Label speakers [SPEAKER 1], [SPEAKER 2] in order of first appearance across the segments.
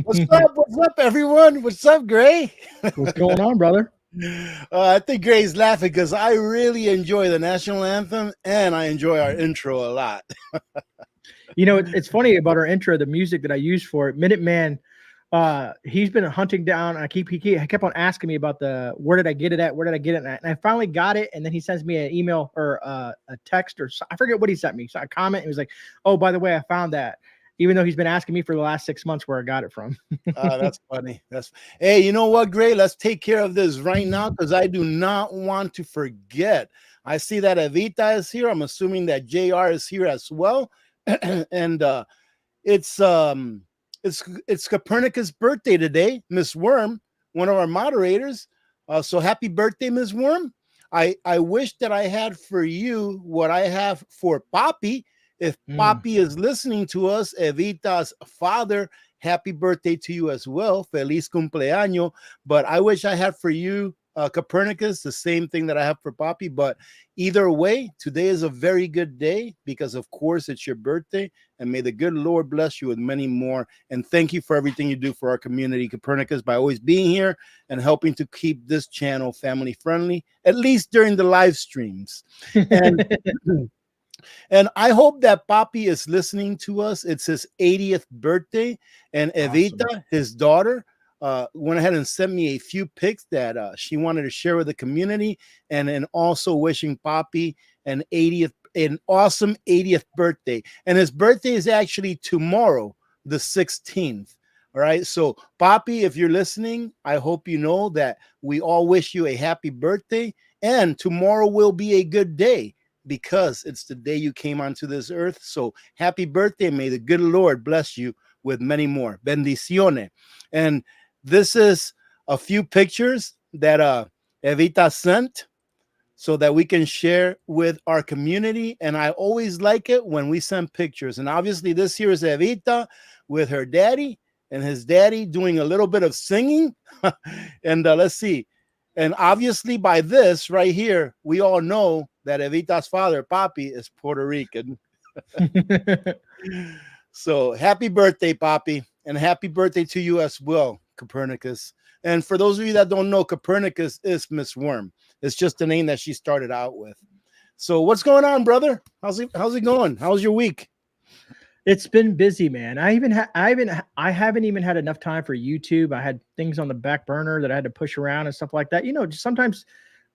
[SPEAKER 1] What's up, everyone? What's up, Gray?
[SPEAKER 2] What's going on, brother?
[SPEAKER 1] I think Gray's laughing because I really enjoy the national anthem and I enjoy our intro a lot.
[SPEAKER 2] You know, it's funny about our intro, the music that I use for it. Minuteman, he's been hunting down. He kept on asking me about where did I get it at? Where did I get it at? And I finally got it. And then he sends me an email or a text or I forget what he sent me. So I comment. And he was like, "Oh, by the way, I found that." Even though he's been asking me for the last 6 months where I got it from.
[SPEAKER 1] That's funny. Hey, you know what, Gray? Let's take care of this right now because I do not want to forget. I see that Evita is here. I'm assuming that JR is here as well. And it's Copernicus' birthday today, Miss Worm, one of our moderators. So happy birthday, Miss Worm. I wish that I had for you what I have for Poppy. If Papi is listening to us, Evita's father, happy birthday to you as well. Feliz cumpleaños. But I wish I had for you, Copernicus, the same thing that I have for Papi. But either way, today is a very good day because, of course, it's your birthday. And may the good Lord bless you with many more. And thank you for everything you do for our community, Copernicus, by always being here and helping to keep this channel family friendly, at least during the live streams. And and I hope that Papi is listening to us. It's his 80th birthday. And Evita, awesome, his daughter, went ahead and sent me a few pics that she wanted to share with the community. And also wishing Papi an awesome 80th birthday. And his birthday is actually tomorrow, the 16th. All right. So, Papi, if you're listening, I hope you know that we all wish you a happy birthday. And tomorrow will be a good day, because it's the day you came onto this earth. So happy birthday. May the good Lord bless you with many more. Bendiciones. And this is a few pictures that Evita sent so that we can share with our community. And I always like it when we send pictures. And obviously this here is Evita with her daddy and his daddy doing a little bit of singing. And let's see. And obviously by this right here, we all know that Evita's father, Papi, is Puerto Rican. So happy birthday, Papi, and happy birthday to you as well, Copernicus. And for those of you that don't know, Copernicus is Miss Worm. It's just the name that she started out with. So what's going on, brother? How's it going? How's your week?
[SPEAKER 2] It's been busy, man. I haven't even had enough time for YouTube. I had things on the back burner that I had to push around and stuff like that. You know, just sometimes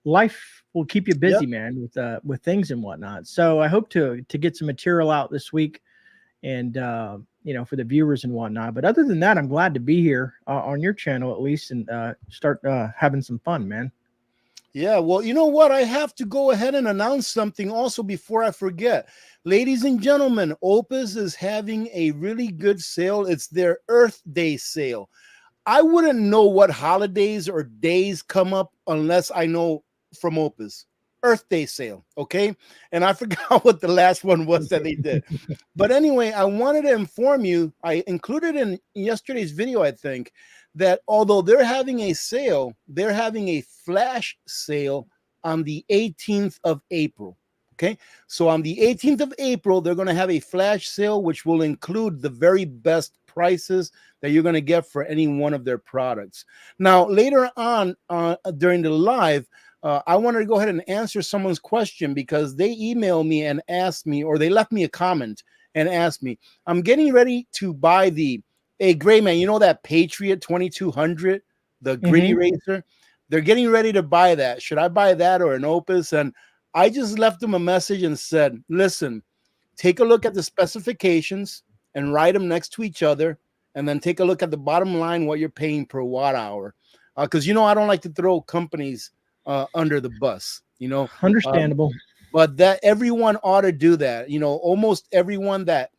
[SPEAKER 2] life will keep you busy, man, with things and whatnot. So I hope to get some material out this week, and you know, for the viewers and whatnot. But other than that, I'm glad to be here on your channel at least, and start having some fun, man.
[SPEAKER 1] Yeah, well, you know what? I have to go ahead and announce something also before I forget. Ladies and gentlemen, OUPES is having a really good sale. It's their Earth Day sale. I wouldn't know what holidays or days come up unless I know from OUPES. Earth Day sale, okay? And I forgot what the last one was that they did. But anyway, I wanted to inform you, I included in yesterday's video, I think, that although they're having a sale, they're having a flash sale on the 18th of April, Okay, so on the 18th of April, they're going to have a flash sale, which will include the very best prices that you're going to get for any one of their products. Now, later on during the live, I wanted to go ahead and answer someone's question because they emailed me and asked me, or they left me a comment and asked me, I'm getting ready to buy a GREYMAN, you know, that Patriot 2200, the gritty racer. They're getting ready to buy that. Should I buy that or an OUPES? And I just left them a message and said, listen, take a look at the specifications and write them next to each other. And then take a look at the bottom line, what you're paying per watt hour. Because, you know, I don't like to throw companies under the bus, you know.
[SPEAKER 2] Understandable.
[SPEAKER 1] But that everyone ought to do that. You know, almost everyone that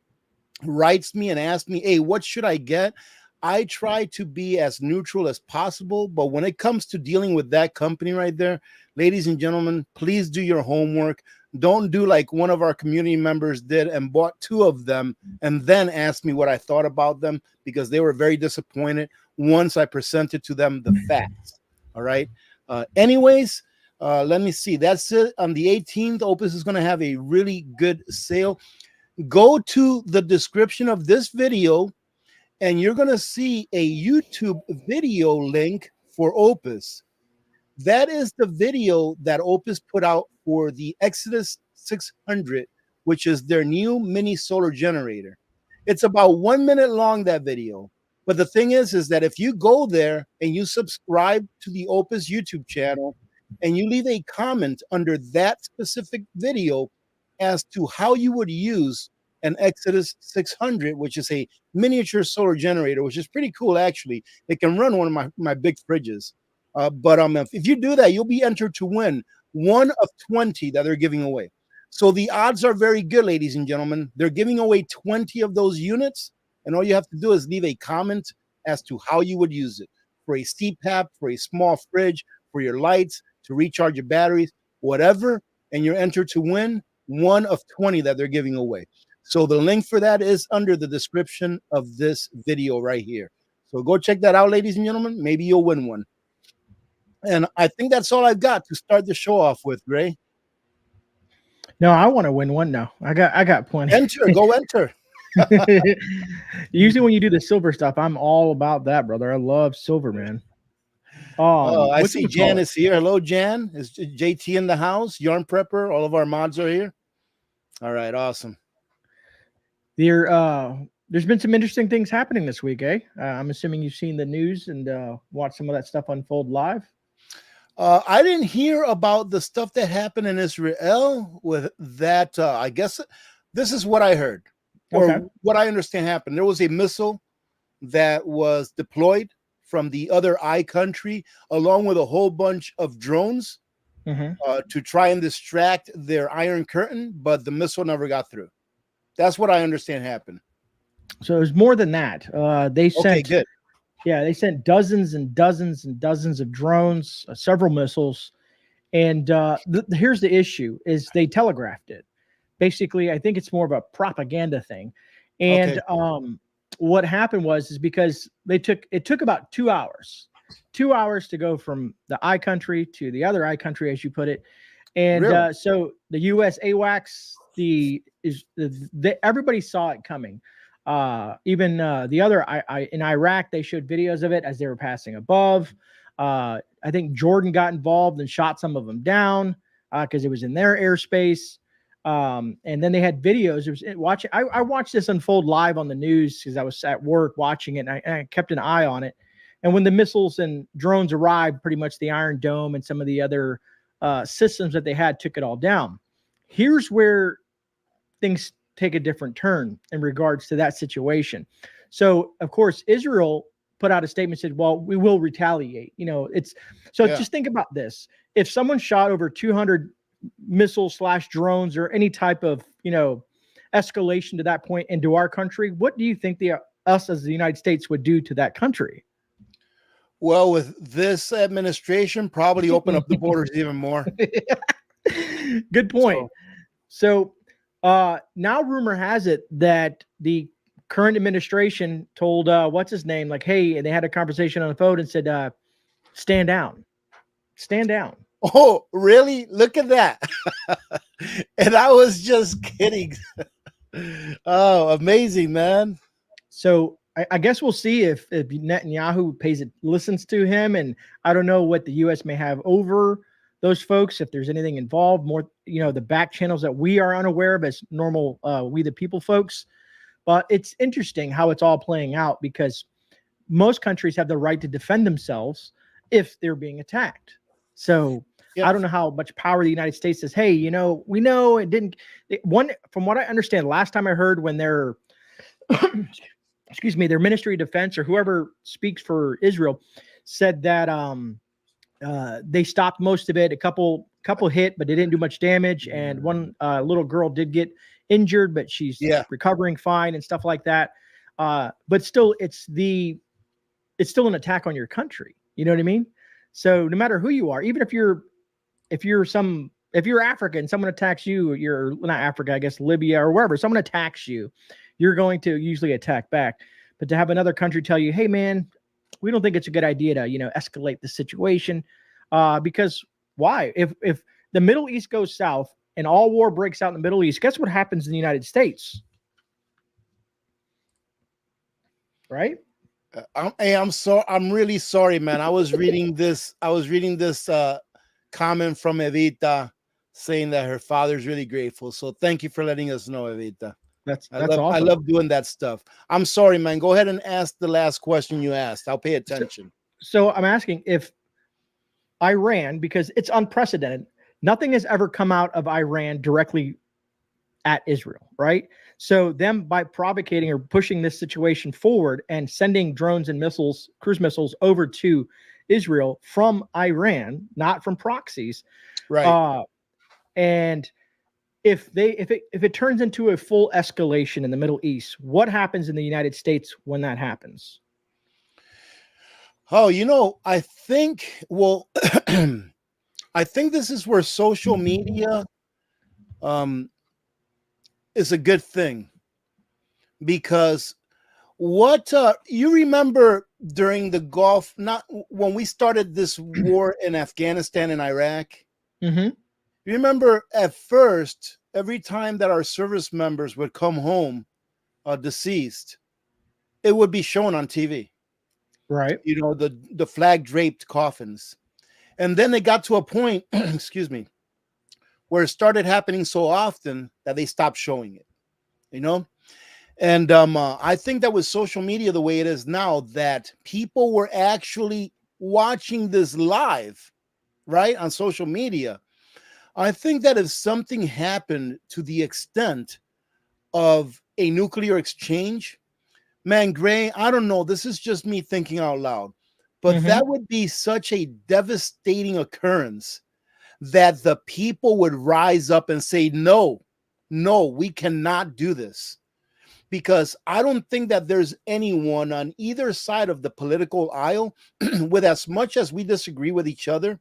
[SPEAKER 1] writes me and asks me, hey, what should I get? I try to be as neutral as possible, but when it comes to dealing with that company right there, ladies and gentlemen, please do your homework. Don't do like one of our community members did and bought 2 of them and then asked me what I thought about them, because they were very disappointed once I presented to them the facts. All right. Anyways, let me see. That's it. On the 18th, OUPES is going to have a really good sale. Go to the description of this video and you're going to see a YouTube video link for OUPES. That is the video that OUPES put out for the Exodus 600, which is their new mini solar generator. It's about 1 minute long, that video. But the thing is that if you go there and you subscribe to the OUPES YouTube channel and you leave a comment under that specific video as to how you would use an Exodus 600, which is a miniature solar generator, which is pretty cool, actually. It can run one of my big fridges. But if you do that, you'll be entered to win one of 20 that they're giving away. So the odds are very good, ladies and gentlemen. They're giving away 20 of those units, and all you have to do is leave a comment as to how you would use it for a CPAP, for a small fridge, for your lights, to recharge your batteries, whatever, and you're entered to win one of 20 that they're giving away. So the link for that is under the description of this video right here. So go check that out, ladies and gentlemen. Maybe you'll win one. And I think that's all I've got to start the show off with, Gray.
[SPEAKER 2] No, I want to win one now. I got plenty.
[SPEAKER 1] Enter, go enter.
[SPEAKER 2] Usually when you do the silver stuff, I'm all about that, brother. I love silver, man.
[SPEAKER 1] I see Jan is here. Hello, Jan. Is JT in the house? Yarn Prepper. All of our mods are here. All right, awesome.
[SPEAKER 2] There's been some interesting things happening this week, eh? I'm assuming you've seen the news and watched some of that stuff unfold live.
[SPEAKER 1] I didn't hear about the stuff that happened in Israel with that. I guess this is what I heard, or what I understand happened. There was a missile that was deployed from the other I country, along with a whole bunch of drones to try and distract their Iron Curtain, but the missile never got through. That's what I understand happened.
[SPEAKER 2] So it was more than that. They sent,
[SPEAKER 1] good.
[SPEAKER 2] Yeah, they sent dozens and dozens and dozens of drones, several missiles. And here's the issue is they telegraphed it. Basically, I think it's more of a propaganda thing. And what happened was because it took about 2 hours to go from the I country to the other I country, as you put it. And
[SPEAKER 1] really?
[SPEAKER 2] So the U.S. AWACS, everybody saw it coming. Even the other in Iraq, they showed videos of it as they were passing above. I think Jordan got involved and shot some of them down because it was in their airspace. And then they had videos. I watched this unfold live on the news because I was at work watching it, and I kept an eye on it. And when the missiles and drones arrived, pretty much the Iron Dome and some of the other systems that they had took it all down. Here's where things take a different turn in regards to that situation. So, of course, Israel put out a statement, said, well, we will retaliate. Just think about this. If someone shot over 200 missiles / drones or any type of, escalation to that point into our country, what do you think us as the United States would do to that country?
[SPEAKER 1] Well, with this administration, probably open up the borders even more.
[SPEAKER 2] Good point. So now rumor has it that the current administration told what's his name, like, hey, and they had a conversation on the phone and said, stand down.
[SPEAKER 1] Oh, really? Look at that. And I was just kidding. Oh, amazing, man.
[SPEAKER 2] So I guess we'll see if Netanyahu listens to him, and I don't know what the U.S. may have over those folks. If there's anything involved, more the back channels that we are unaware of as normal we the people folks. But it's interesting how it's all playing out because most countries have the right to defend themselves if they're being attacked. So
[SPEAKER 1] Yep.
[SPEAKER 2] I don't know how much power the United States says, hey, we know it didn't. From what I understand, last time I heard when they're excuse me, their Ministry of Defense or whoever speaks for Israel said that they stopped most of it. A couple hit, but they didn't do much damage. And one little girl did get injured, but she's recovering fine and stuff like that. But still, it's still an attack on your country. You know what I mean? So no matter who you are, even if you're African, someone attacks you, you're not Africa, I guess Libya or wherever, someone attacks you, you're going to usually attack back. But to have another country tell you, hey man, we don't think it's a good idea to, escalate the situation. Because why? If the Middle East goes south and all war breaks out in the Middle East, guess what happens in the United States? Right?
[SPEAKER 1] I'm really sorry, man. I was reading this comment from Evita saying that her father's really grateful. So thank you for letting us know, Evita.
[SPEAKER 2] That's
[SPEAKER 1] awesome.
[SPEAKER 2] awesome.
[SPEAKER 1] I love doing that stuff. I'm sorry, man. Go ahead and ask the last question you asked. I'll pay attention.
[SPEAKER 2] So I'm asking if Iran, because it's unprecedented, nothing has ever come out of Iran directly at Israel, right? So them by provocating or pushing this situation forward and sending drones and missiles, cruise missiles over to Israel from Iran, not from proxies.
[SPEAKER 1] Right.
[SPEAKER 2] And if it turns into a full escalation in the Middle East, what happens in the United States when that happens?
[SPEAKER 1] Oh, I think, I think this is where social media is a good thing, because what you remember during the Gulf, not when we started this war in Afghanistan and Iraq.
[SPEAKER 2] Mm-hmm.
[SPEAKER 1] You remember at first, every time that our service members would come home deceased, it would be shown on TV.
[SPEAKER 2] Right.
[SPEAKER 1] The flag draped coffins. And then it got to a point, excuse me, where it started happening so often that they stopped showing it, And I think that with social media the way it is now, that people were actually watching this live, right, on social media. I think that if something happened to the extent of a nuclear exchange, man, Gray, I don't know. This is just me thinking out loud. But that would be such a devastating occurrence that the people would rise up and say, no, we cannot do this. Because I don't think that there's anyone on either side of the political aisle with as much as we disagree with each other.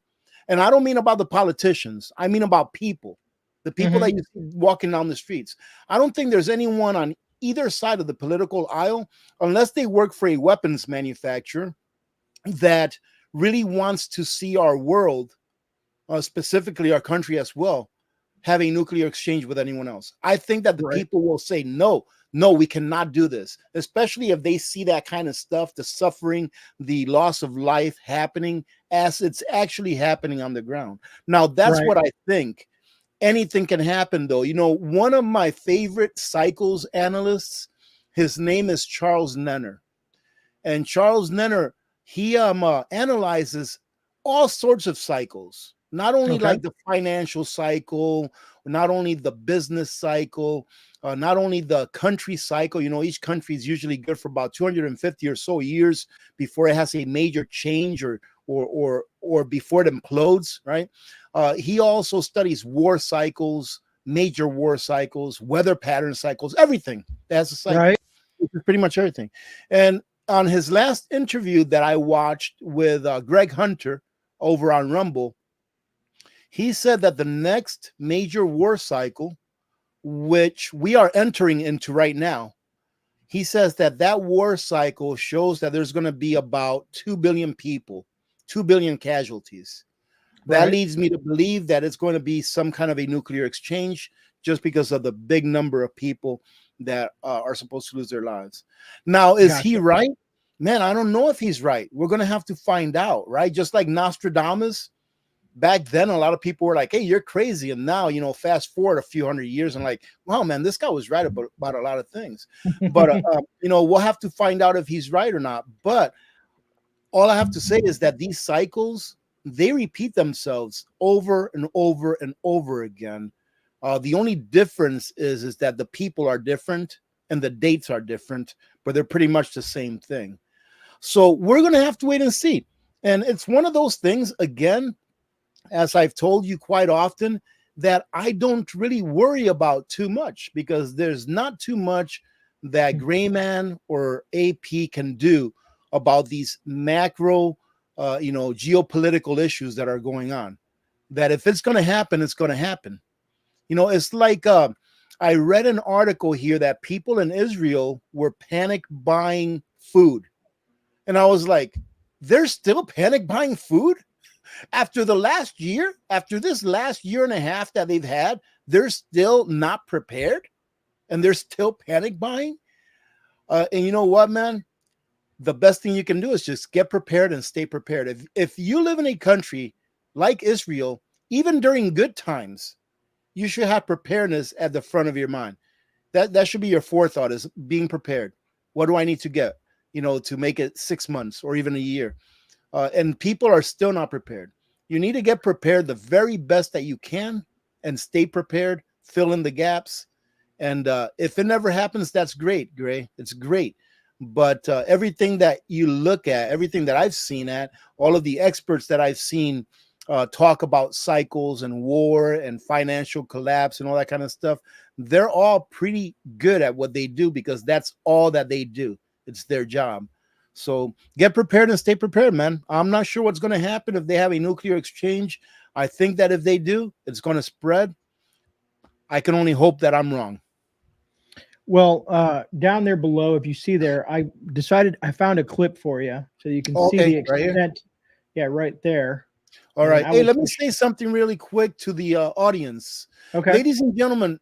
[SPEAKER 1] And I don't mean about the politicians. I mean about people, the people that you see walking down the streets. I don't think there's anyone on either side of the political aisle, unless they work for a weapons manufacturer, that really wants to see our world, specifically our country as well, have a nuclear exchange with anyone else. I think that the people will say, no, we cannot do this, especially if they see that kind of stuff, the suffering, the loss of life happening as it's actually happening on the ground. Now, that's what I think. Anything can happen, though. One of my favorite cycles analysts, his name is Charles Nenner. And Charles Nenner, he analyzes all sorts of cycles, not only like the financial cycle, not only the business cycle, not only the country cycle. Each country is usually good for about 250 or so years before it has a major change or before it implodes, right? He also studies war cycles, major war cycles, weather pattern cycles, everything. That's a cycle.
[SPEAKER 2] Right.
[SPEAKER 1] Pretty much everything. And on his last interview that I watched with Greg Hunter over on Rumble, he said that the next major war cycle, which we are entering into right now, he says that war cycle shows that there's going to be about 2 billion people, 2 billion casualties That leads me to believe that it's going to be some kind of a nuclear exchange just because of the big number of people that are supposed to lose their lives. Now, is he right? Man, I don't know if he's right. We're going to have to find out, right? Just like Nostradamus, back then, a lot of people were like, hey, you're crazy. And now, fast forward a few hundred years and like, wow, man, this guy was right about a lot of things. But, we'll have to find out if he's right or not. But all I have to say is that these cycles, they repeat themselves over and over and over again. The only difference is that the people are different and the dates are different, but they're pretty much the same thing. So we're going to have to wait and see. And it's one of those things, again, as I've told you quite often, that I don't really worry about too much because there's not too much that GREYMAN or AP can do about these macro, geopolitical issues that are going on. That if it's going to happen, it's going to happen. It's like I read an article here that people in Israel were panic buying food. And I was like, they're still panic buying food? After this last year and a half that they've had, they're still not prepared and they're still panic buying. And you know what, man? The best thing you can do is just get prepared and stay prepared. If you live in a country like Israel, even during good times, you should have preparedness at the front of your mind. That should be your forethought, is being prepared. What do I need to get, to make it 6 months or even a year? And people are still not prepared. You need to get prepared the very best that you can and stay prepared, fill in the gaps. And if it never happens, that's great, Gray. It's great. But everything that you look at, everything that I've seen all of the experts that I've seen talk about cycles and war and financial collapse and all that kind of stuff, they're all pretty good at what they do because that's all that they do. It's their job. So get prepared and stay prepared, man. I'm not sure what's going to happen if they have a nuclear exchange. I think that if they do, it's going to spread. I can only hope that I'm wrong.
[SPEAKER 2] Well, down there below, if you see there, I found a clip for you so you can see the extent. Right, yeah, right there.
[SPEAKER 1] All right. Hey, let me say something really quick to the audience. Okay. Ladies and gentlemen,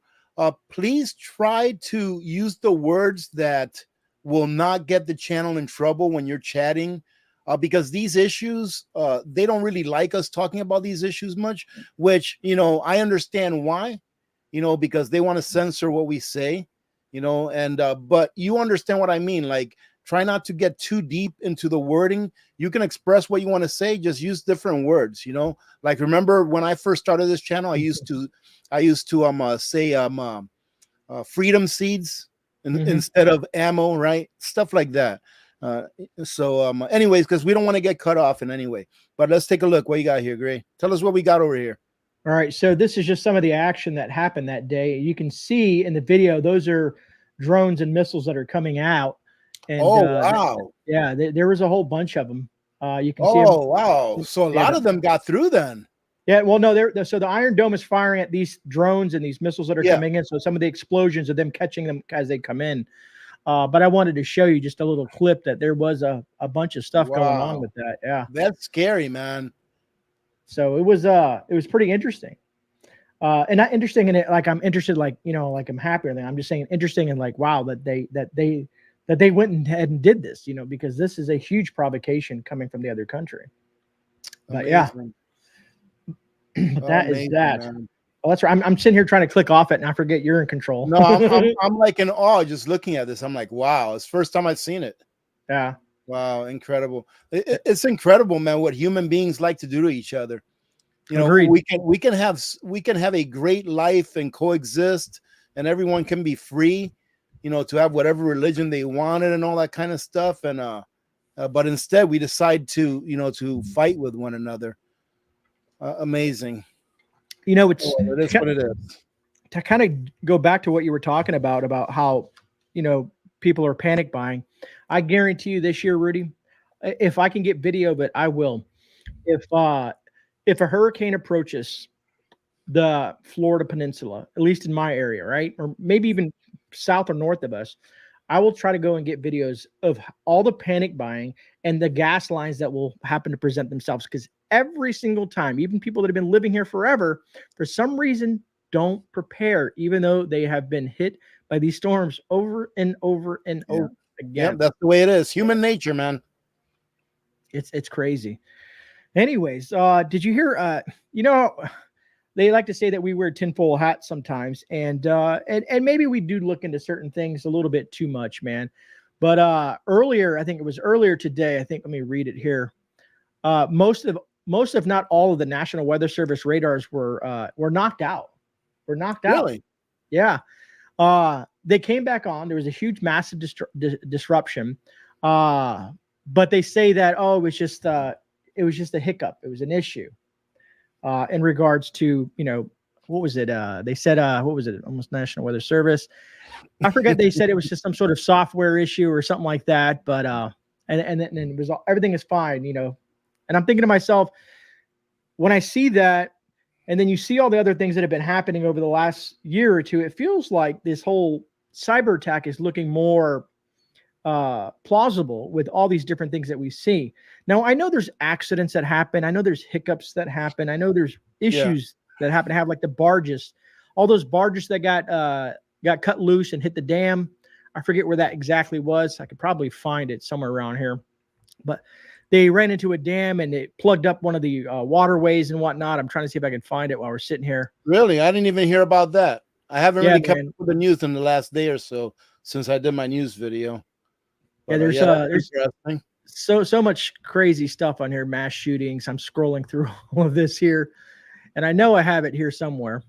[SPEAKER 1] please try to use the words that will not get the channel in trouble when you're chatting, because these issues, they don't really like us talking about these issues much, which, I understand why, because they want to censor what we say, and but you understand what I mean. Like, try not to get too deep into the wording. You can express what you want to say, just use different words, like, remember when I first started this channel, I used to say freedom seeds instead of ammo, right? Stuff like that. Anyways, because we don't want to get cut off in any way. But let's take a look. What you got here, Gray? Tell us what we got over here.
[SPEAKER 2] All right. So this is just some of the action that happened that day. You can see in the video, those are drones and missiles that are coming out. And,
[SPEAKER 1] wow.
[SPEAKER 2] There was a whole bunch of them. You can see.
[SPEAKER 1] Oh, wow. So a lot of them got through then.
[SPEAKER 2] Yeah, well, no, so the Iron Dome is firing at these drones and these missiles that are coming in. So some of the explosions of them catching them as they come in. But I wanted to show you just a little clip that there was a bunch of stuff going on with that. Yeah,
[SPEAKER 1] that's scary, man.
[SPEAKER 2] So it was pretty interesting. And not interesting in it, like I'm interested, like, like I'm happy. I'm just saying interesting and like, wow, that they went ahead and did this, because this is a huge provocation coming from the other country. But
[SPEAKER 1] amazing.
[SPEAKER 2] But that is that. Man. Well, that's right. I'm sitting here trying to click off it, and I forget you're in control.
[SPEAKER 1] No, I'm like in awe just looking at this. I'm like, wow, it's the first time I've seen it.
[SPEAKER 2] Yeah.
[SPEAKER 1] Wow, incredible. It's incredible, man, what human beings like to do to each other.
[SPEAKER 2] Agreed.
[SPEAKER 1] we can have a great life and coexist, and everyone can be free, to have whatever religion they wanted and all that kind of stuff. And but instead we decide to, to fight with one another. Amazing.
[SPEAKER 2] It's
[SPEAKER 1] it is what it is.
[SPEAKER 2] To kind of go back to what you were talking about how, people are panic buying. I guarantee you this year, Rudy, if I can get video, but I will. If a hurricane approaches the Florida Peninsula, at least in my area, right, or maybe even south or north of us, I will try to go and get videos of all the panic buying and the gas lines that will happen to present themselves. Because every single time, even people that have been living here forever, for some reason, don't prepare, even though they have been hit by these storms over and over and over
[SPEAKER 1] Yeah,
[SPEAKER 2] again.
[SPEAKER 1] that's the way it is. Human nature, man.
[SPEAKER 2] It's crazy. Anyways, did you hear? They like to say that we wear tinfoil hats sometimes, and maybe we do look into certain things a little bit too much, man. But earlier, I think it was earlier today. I think let me read it here. Most, if not all, of the National Weather Service radars were knocked out. Were knocked out.
[SPEAKER 1] Really?
[SPEAKER 2] Yeah. They came back on. There was a huge, massive disruption. But they say that it was just a hiccup. It was an issue. In regards to, what was it? They said, what was it? Almost National Weather Service. I forget. They said it was just some sort of software issue or something like that. But and then it was everything is fine, And I'm thinking to myself, when I see that, and then you see all the other things that have been happening over the last year or two, it feels like this whole cyber attack is looking more plausible with all these different things that we see. Now, I know there's accidents that happen. I know there's hiccups that happen. I know there's issues that happen to have, like the barges, all those barges that got cut loose and hit the dam. I forget where that exactly was. I could probably find it somewhere around here, but they ran into a dam and it plugged up one of the waterways and whatnot. I'm trying to see if I can find it while we're sitting here.
[SPEAKER 1] Really? I didn't even hear about that. I haven't really kept up with the news in the last day or so since I did my news video. But,
[SPEAKER 2] there's so much crazy stuff on here, mass shootings. I'm scrolling through all of this here, and I know I have it here somewhere.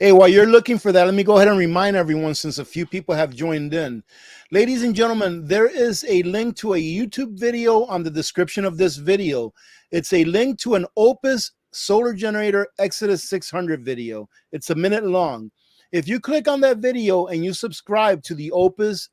[SPEAKER 1] Hey, while you're looking for that, let me go ahead and remind everyone, since a few people have joined in. Ladies and gentlemen, there is a link to a YouTube video on the description of this video. It's a link to an OUPES solar generator Exodus 600 video. It's a minute long. If you click on that video and you subscribe to the OUPES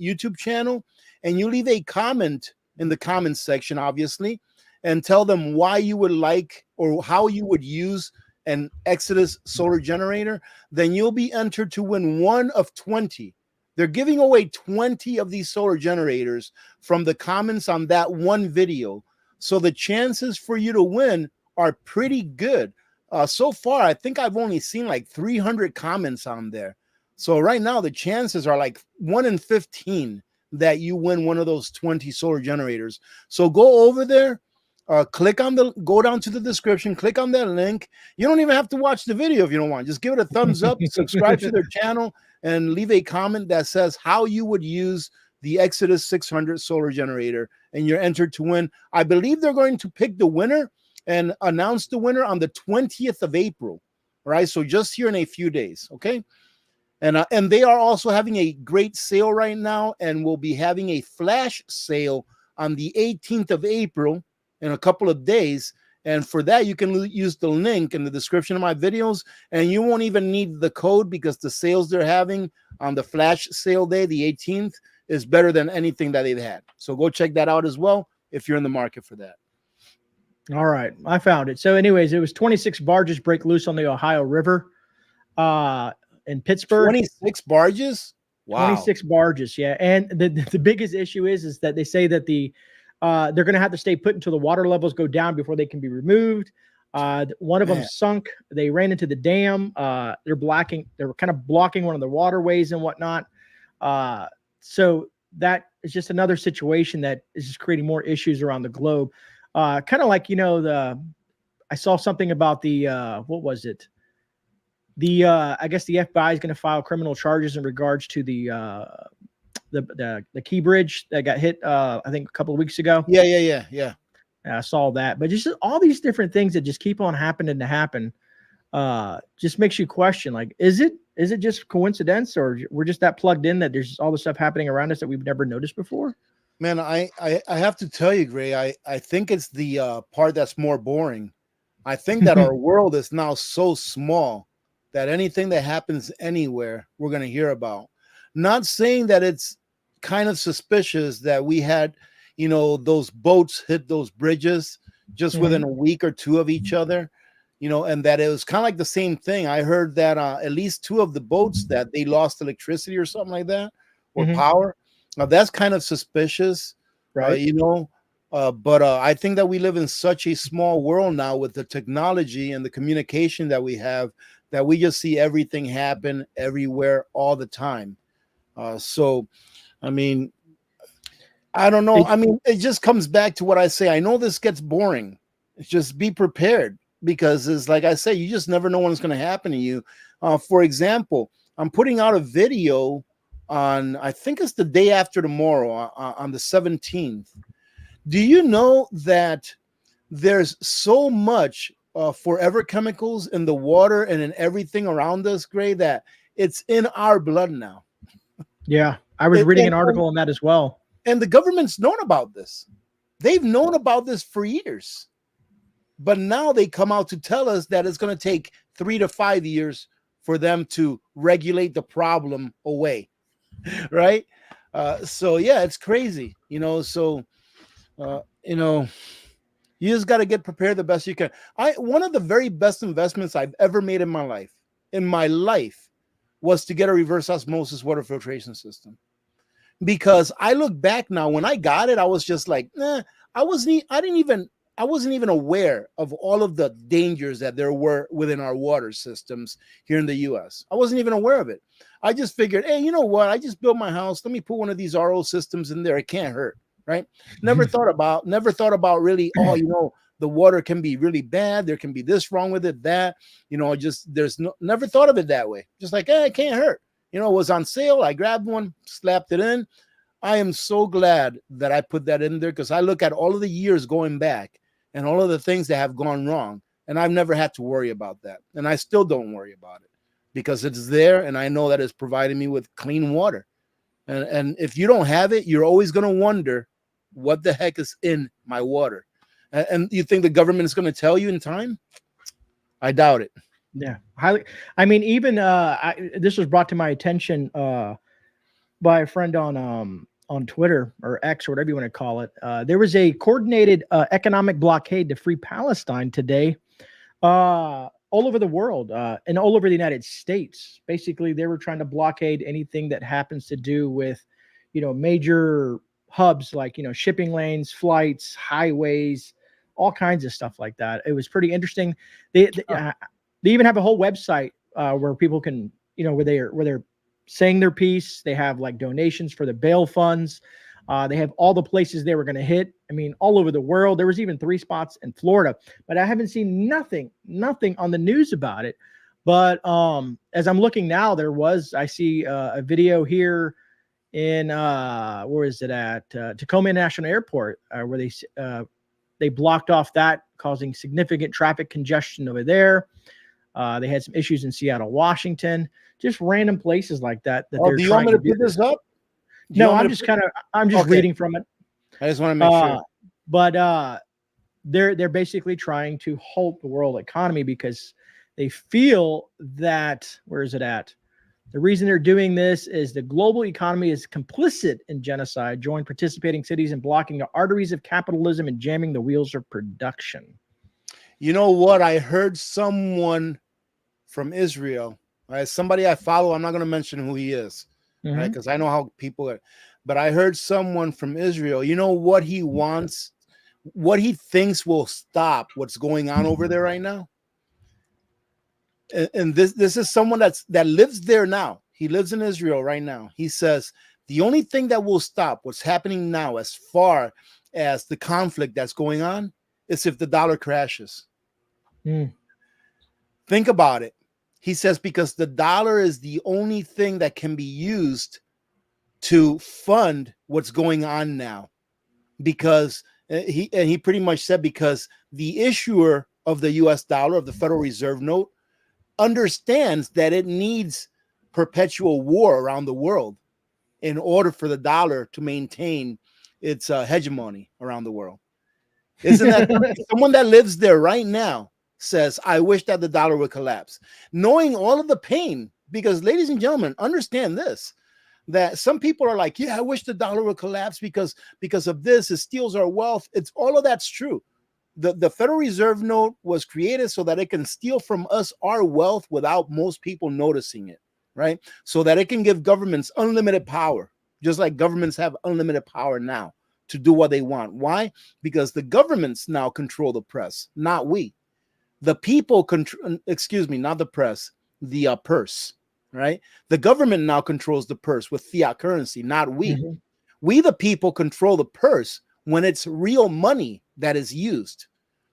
[SPEAKER 1] YouTube channel, and you leave a comment in the comments section, obviously, and tell them why you would like or how you would use an Exodus solar generator, then you'll be entered to win one of 20. They're giving away 20 of these solar generators from the comments on that one video. So the chances for you to win are pretty good. So far, I think I've only seen like 300 comments on there. So right now, the chances are like 1 in 15 that you win one of those 20 solar generators. So go over there, go down to the description, click on that link. You don't even have to watch the video if you don't want. Just give it a thumbs up, subscribe to their channel, and leave a comment that says how you would use the Exodus 600 solar generator, and you're entered to win. I believe they're going to pick the winner and announce the winner on the 20th of April, right? So just here in a few days, okay? And they are also having a great sale right now, and will be having a flash sale on the 18th of April in a couple of days. And for that, you can use the link in the description of my videos, and you won't even need the code, because the sales they're having on the flash sale day, the 18th, is better than anything that they've had. So go check that out as well if you're in the market for that.
[SPEAKER 2] All right, I found it. So anyways, it was 26 barges break loose on the Ohio River in Pittsburgh.
[SPEAKER 1] 26 barges? Wow.
[SPEAKER 2] 26 barges, yeah. And the biggest issue is that they say that they're going to have to stay put until the water levels go down before they can be removed. One of them sunk. They ran into the dam. They were kind of blocking one of the waterways and whatnot. So that is just another situation that is just creating more issues around the globe. Kind of like, I saw something about what was it? I guess the FBI is going to file criminal charges in regards to the Key Bridge that got hit, I think a couple of weeks ago.
[SPEAKER 1] Yeah.
[SPEAKER 2] I saw that, but just all these different things that just keep on happening to happen, just makes you question, like, is it just coincidence, or we're just that plugged in that there's all this stuff happening around us that we've never noticed before?
[SPEAKER 1] Man, I have to tell you, Gray, I think it's the part that's more boring. I think that our world is now so small that anything that happens anywhere, we're going to hear about. Not saying that it's kind of suspicious that we had, those boats hit those bridges just within a week or two of each other, and that it was kind of like the same thing. I heard that at least 2 of the boats that they lost electricity or something like that, or power. Now that's kind of suspicious,
[SPEAKER 2] Right.
[SPEAKER 1] you know. But I think that we live in such a small world now with the technology and the communication that we have, that we just see everything happen everywhere all the time. So, I mean, I don't know. I mean, it just comes back to what I say. I know this gets boring. It's just be prepared, because it's like I say, you just never know when it's going to happen to you. For example, I'm putting out a video on, I think it's the day after tomorrow, on the 17th. Do you know that there's so much forever chemicals in the water and in everything around us, Gray, that it's in our blood now?
[SPEAKER 2] Yeah, I was reading an article on that as well.
[SPEAKER 1] And the government's known about this. They've known about this for years. But now they come out to tell us that it's going to take 3 to 5 years for them to regulate the problem away. Right? So, yeah, it's crazy. You know, so, you know, you just got to get prepared the best you can. One of the very best investments I've ever made in my life, was to get a reverse osmosis water filtration system. Because I look back now, when I got it, I was just like, I wasn't even aware of all of the dangers that there were within our water systems here in the US. I wasn't even aware of it. I just figured, hey, you know what? I just built my house. Let me put one of these RO systems in there. It can't hurt, right? Never thought about really, oh, you know, the water can be really bad. There can be this wrong with it, that, you know, never thought of it that way. Just like, it can't hurt. You know, it was on sale. I grabbed one, slapped it in. I am so glad that I put that in there, because I look at all of the years going back and all of the things that have gone wrong, and I've never had to worry about that. And I still don't worry about it, because it's there, and I know that it's providing me with clean water. And if you don't have it, you're always going to wonder what the heck is in my water. And you think the government is going to tell you in time? I doubt it.
[SPEAKER 2] Yeah, highly. I mean, even this was brought to my attention by a friend on Twitter, or X, or whatever you want to call it. There was a coordinated economic blockade to free Palestine today, all over the world, and all over the United States. Basically, they were trying to blockade anything that happens to do with, you know, major hubs, like, you know, shipping lanes, flights, highways, all kinds of stuff like that. It was pretty interesting. They even have a whole website where people can, you know, where they're saying their piece. They have like donations for the bail funds. They have all the places they were going to hit. I mean, all over the world. There was even 3 spots in Florida, but I haven't seen nothing on the news about it. But as I'm looking now, I see a video here in where is it at? Tacoma National Airport, where they blocked off that, causing significant traffic congestion over there. They had some issues in Seattle, Washington, just random places like that.
[SPEAKER 1] Do you want me to put this up?
[SPEAKER 2] No, I'm just reading from it.
[SPEAKER 1] I just want to make sure.
[SPEAKER 2] But they're basically trying to halt the world economy, because they feel that, where is it at? The reason they're doing this is the global economy is complicit in genocide, join participating cities in blocking the arteries of capitalism and jamming the wheels of production. You know what? I heard someone from Israel, right? Somebody I follow. I'm not going to mention who he is, right? Because I know how people are. But I heard someone from Israel. You know what he wants? What he thinks will stop what's going on over there right now? And this is someone that lives there now. He lives in Israel right now. He says the only thing that will stop what's happening now, as far as the conflict that's going on, is if the dollar crashes. Think about it. He says because the dollar is the only thing that can be used to fund what's going on now. Because he pretty much said because the issuer of the US dollar, of the Federal Reserve note, understands that it needs perpetual war around the world in order for the dollar to maintain its hegemony around the world. Isn't that someone that lives there right now says, I wish that the dollar would collapse, knowing all of the pain? Because, ladies and gentlemen, understand this, that some people are like, yeah, I wish the dollar would collapse because of this, it steals our wealth. It's all of that's true. The Federal Reserve note was created so that it can steal from us our wealth without most people noticing it, right? So that it can give governments unlimited power.
[SPEAKER 1] just like governments have unlimited power now to do what they want. Why? Because the governments now control the press, not we. The people control, excuse me, not the press, the purse, right? The government now controls the purse with fiat currency, not we.
[SPEAKER 2] Mm-hmm.
[SPEAKER 1] We, the people, control the purse when it's real money that is used,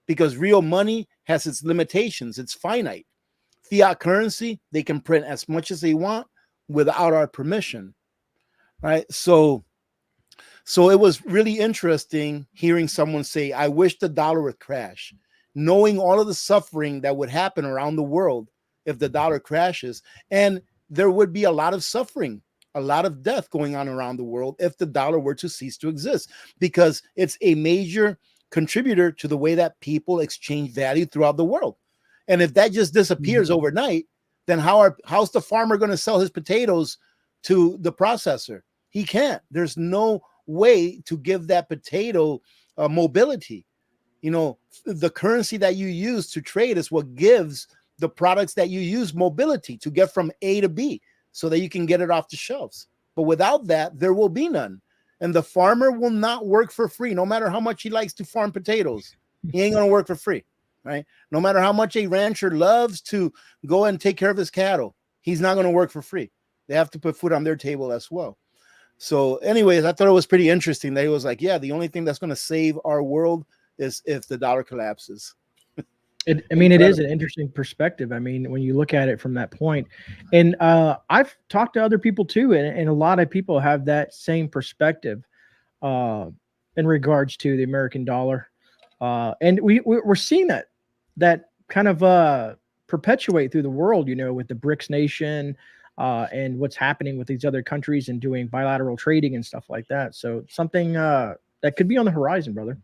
[SPEAKER 1] because real money has its limitations. It's finite. Fiat currency, they can print as much as they want without our permission, right? So it was really interesting hearing someone say, I wish the dollar would crash, knowing all of the suffering that would happen around the world if the dollar crashes. And there would be a lot of suffering, a lot of death going on around the world if the dollar were to cease to exist, because it's a major contributor to the way that people exchange value throughout the world. And if that just disappears overnight, then how's the farmer going to sell his potatoes to the processor? He can't. There's no way to give that potato mobility. You know, the currency that you use to trade is what gives the products that you use mobility to get from A to B so that you can get it off the shelves. But without that, there will be none. And the farmer will not work for free, no matter how much he likes to farm potatoes. He ain't going to work for free, right? No matter how much a rancher loves to go and take care of his cattle, he's not going to work for free. They have to put food on their table as well. So anyways, I thought it was pretty interesting that he was like, yeah, the only thing that's going to save our world is if the dollar collapses.
[SPEAKER 2] It is an interesting perspective. I mean, when you look at it from that point, and I've talked to other people too, and a lot of people have that same perspective in regards to the American dollar, and we're seeing that kind of perpetuate through the world. You know, with the BRICS nation and what's happening with these other countries and doing bilateral trading and stuff like that. So something that could be on the horizon, brother.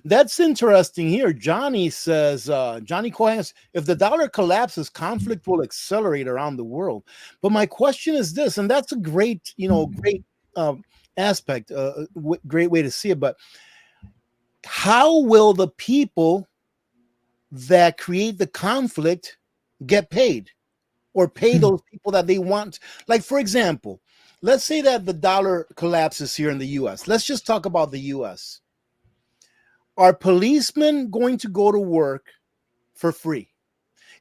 [SPEAKER 1] That's interesting here. Johnny says, Johnny Cohen, if the dollar collapses, conflict will accelerate around the world. But my question is this, and that's a great, great aspect, great way to see it. But how will the people that create the conflict get paid, or pay those people that they want? Like, for example, let's say that the dollar collapses here in the U.S. Let's just talk about the U.S. Are policemen going to go to work for free?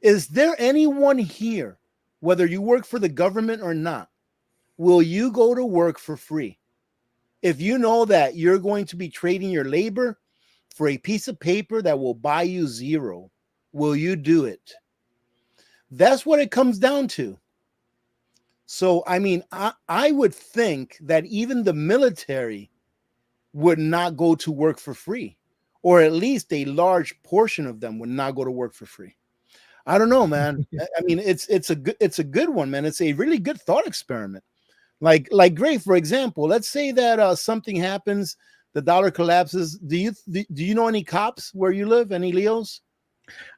[SPEAKER 1] Is there anyone here, whether you work for the government or not, will you go to work for free? If you know that you're going to be trading your labor for a piece of paper that will buy you zero, will you do it? That's what it comes down to. So, I mean, I would think that even the military would not go to work for free, or at least a large portion of them would not go to work for free. I don't know, man. I mean, it's a good one, man. It's a really good thought experiment. Like Gray, for example, let's say that something happens, the dollar collapses. Do you know any cops where you live? Any Leos?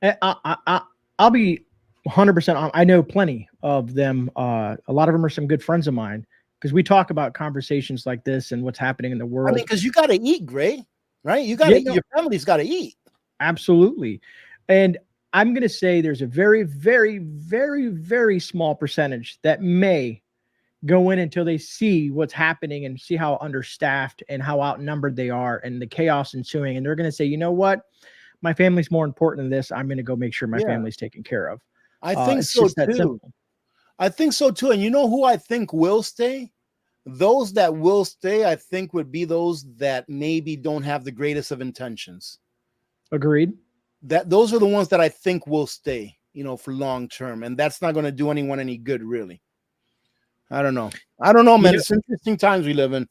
[SPEAKER 2] I'll be 100% on. I know plenty of them. A lot of them are some good friends of mine, because we talk about conversations like this and what's happening in the world.
[SPEAKER 1] I mean, because you got to eat, Gray, right? You got to, your family's got to eat.
[SPEAKER 2] Absolutely. And I'm going to say there's a very, very, very, very small percentage that may go in until they see what's happening and see how understaffed and how outnumbered they are and the chaos ensuing. And they're going to say, you know what? My family's more important than this. I'm going to go make sure my family's taken care of.
[SPEAKER 1] I think so too. I think so too. And you know who I think will stay? Those that will stay, I think, would be those that maybe don't have the greatest of intentions.
[SPEAKER 2] Agreed.
[SPEAKER 1] Those are the ones that I think will stay, for long term. And that's not going to do anyone any good, really. I don't know, man. It's interesting times we live in.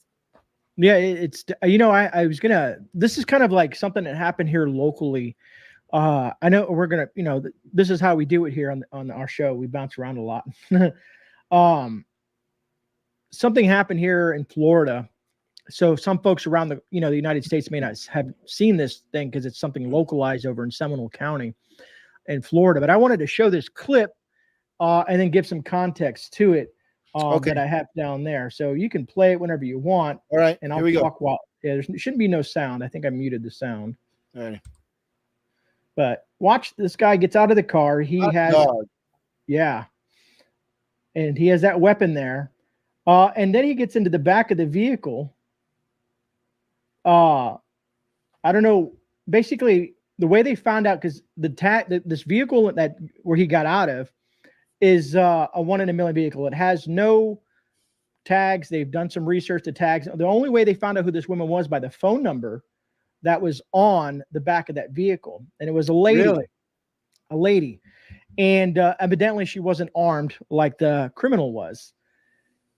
[SPEAKER 2] Yeah, it's, I was gonna, this is kind of like something that happened here locally. I know we're gonna, this is how we do it here on our show. We bounce around a lot. Something happened here in Florida. So some folks around the United States may not have seen this thing because it's something localized over in Seminole County in Florida. But I wanted to show this clip and then give some context to it. That I have down there. So you can play it whenever you want.
[SPEAKER 1] All right.
[SPEAKER 2] And I'll talk while there shouldn't be no sound. I think I muted the sound.
[SPEAKER 1] All right.
[SPEAKER 2] But watch, this guy gets out of the car. He has and he has that weapon there. And then he gets into the back of the vehicle. I don't know. Basically, the way they found out, because this vehicle that where he got out of is a 1 in a million vehicle. It has no tags. They've done some research to tags. The only way they found out who this woman was by the phone number that was on the back of that vehicle, and it was a lady.
[SPEAKER 1] Really?
[SPEAKER 2] A lady, and evidently she wasn't armed like the criminal was.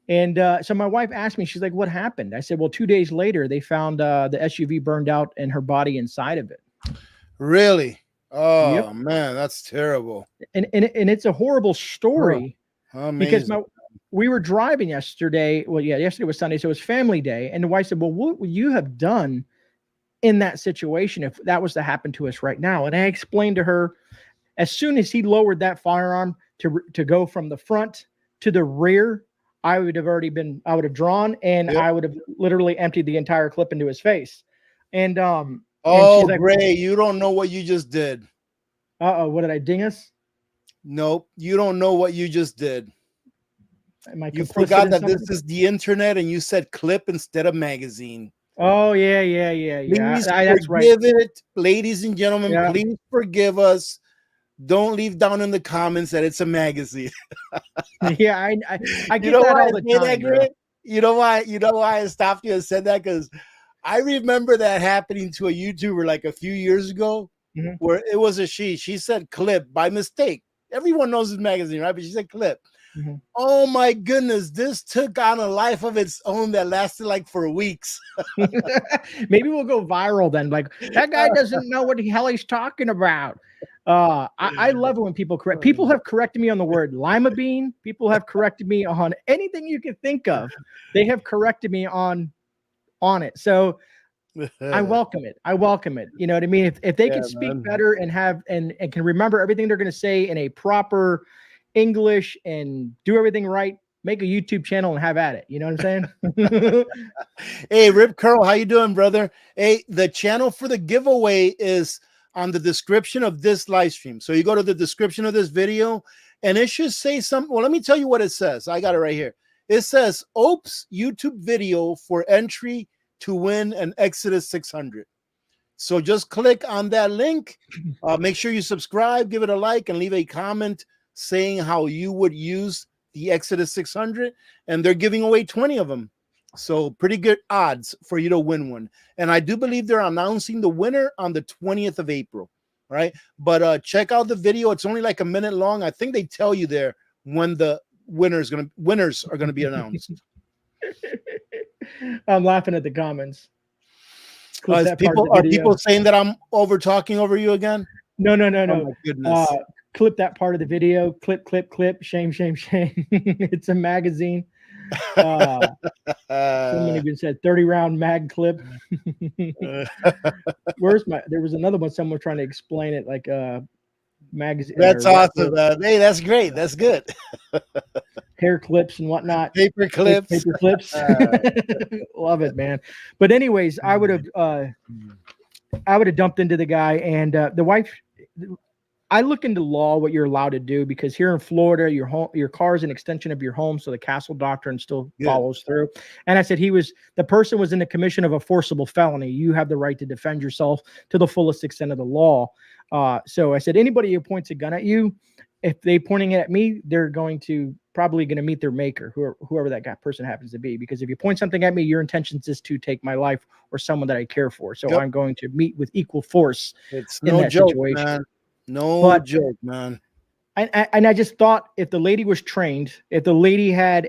[SPEAKER 2] And so my wife asked me, she's like, "What happened?" I said, "Well, 2 days later, they found the SUV burned out and her body inside of it."
[SPEAKER 1] Really? Oh,
[SPEAKER 2] Yep.
[SPEAKER 1] man, that's terrible.
[SPEAKER 2] And it's a horrible story because
[SPEAKER 1] Amazing.
[SPEAKER 2] we were driving yesterday. Well, yeah, yesterday was Sunday, so it was family day. And the wife said, "Well, what would you have done in that situation if that was to happen to us right now?" And I explained to her, as soon as he lowered that firearm to go from the front to the rear, I would have drawn, and
[SPEAKER 1] Yep.
[SPEAKER 2] I would have literally emptied the entire clip into his face. And
[SPEAKER 1] Oh,
[SPEAKER 2] she's like,
[SPEAKER 1] Gray, you don't know what you just did.
[SPEAKER 2] What did I dingus?
[SPEAKER 1] Nope, you don't know what you just did.
[SPEAKER 2] Am I
[SPEAKER 1] You
[SPEAKER 2] complicit
[SPEAKER 1] forgot
[SPEAKER 2] in
[SPEAKER 1] that
[SPEAKER 2] something?
[SPEAKER 1] this is the internet and you said clip instead of magazine.
[SPEAKER 2] Oh, yeah.
[SPEAKER 1] Please
[SPEAKER 2] That's right.
[SPEAKER 1] forgive it, ladies and gentlemen.
[SPEAKER 2] Yeah.
[SPEAKER 1] Please forgive us. Don't leave down in the comments that it's a magazine.
[SPEAKER 2] Yeah, I
[SPEAKER 1] You
[SPEAKER 2] get
[SPEAKER 1] know
[SPEAKER 2] that
[SPEAKER 1] why
[SPEAKER 2] all
[SPEAKER 1] I
[SPEAKER 2] the
[SPEAKER 1] say that,
[SPEAKER 2] time.
[SPEAKER 1] Gray? You know why I stopped you and said that? Because I remember that happening to a YouTuber like a few years ago,
[SPEAKER 2] Mhm.
[SPEAKER 1] where it was a she. She said clip by mistake. Everyone knows this magazine, right? But she said clip.
[SPEAKER 2] Mhm.
[SPEAKER 1] Oh my goodness, this took on a life of its own that lasted like for weeks.
[SPEAKER 2] Maybe we'll go viral then. Like, that guy doesn't know what the hell he's talking about. I love it when people correct. People have corrected me on the word lima bean. People have corrected me on anything you can think of. They have corrected me on it. So I welcome it. I welcome it. You know what I mean? If they
[SPEAKER 1] Yeah,
[SPEAKER 2] can speak
[SPEAKER 1] man.
[SPEAKER 2] better and have and can remember everything they're going to say in a proper English and do everything right, make a YouTube channel and have at it. You know what I'm saying?
[SPEAKER 1] Hey, Rip Curl, how you doing, brother? Hey, the channel for the giveaway is on the description of this live stream. So you go to the description of this video and it should say something. Well, let me tell you what it says. I got it right here. It says OUPES YouTube video for entry to win an Exodus 600. So just click on that link. Make sure you subscribe, give it a like, and leave a comment saying how you would use the Exodus 600. And they're giving away 20 of them. So pretty good odds for you to win one. And I do believe they're announcing the winner on the 20th of April. Right. But check out the video. It's only like a minute long. I think they tell you there when the winners are gonna be announced.
[SPEAKER 2] I'm laughing at the comments.
[SPEAKER 1] Are people saying that I'm over talking over you again?
[SPEAKER 2] No.
[SPEAKER 1] Oh my goodness.
[SPEAKER 2] Clip that part of the video. Clip. Shame. It's a magazine. Someone even said 30-round mag clip. There was another one, someone trying to explain it like magazine.
[SPEAKER 1] That's awesome, man. Hey, that's great. That's good.
[SPEAKER 2] Hair clips and whatnot.
[SPEAKER 1] Paper clips.
[SPEAKER 2] Love it, man. But anyways, I would have dumped into the guy, and the wife. I look into law what you're allowed to do, because here in Florida, your car is an extension of your home, so the castle doctrine still follows through. And I said the person was in the commission of a forcible felony. You have the right to defend yourself to the fullest extent of the law. So I said, anybody who points a gun at you, if they pointing it at me, they're probably going to meet their maker, whoever that person happens to be. Because if you point something at me, your intentions is to take my life or someone that I care for. So I'm going to meet with equal force.
[SPEAKER 1] It's no joke, situation. Man. No joke, man.
[SPEAKER 2] And I just thought, if the lady was trained, if the lady had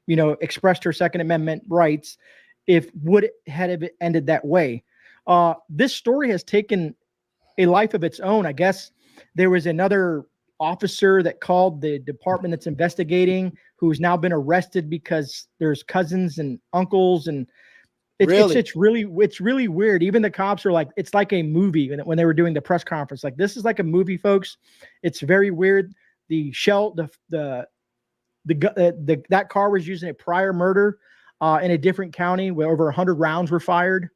[SPEAKER 2] expressed her Second Amendment rights, would it have ended that way? This story has taken a life of its own. I guess there was another officer that called the department that's investigating, who's now been arrested because there's cousins and uncles, and it's really weird. Even the cops are like, it's like a movie when they were doing the press conference. Like, this is like a movie, folks. It's very weird. That car was used in a prior murder in a different county where over 100 rounds were fired.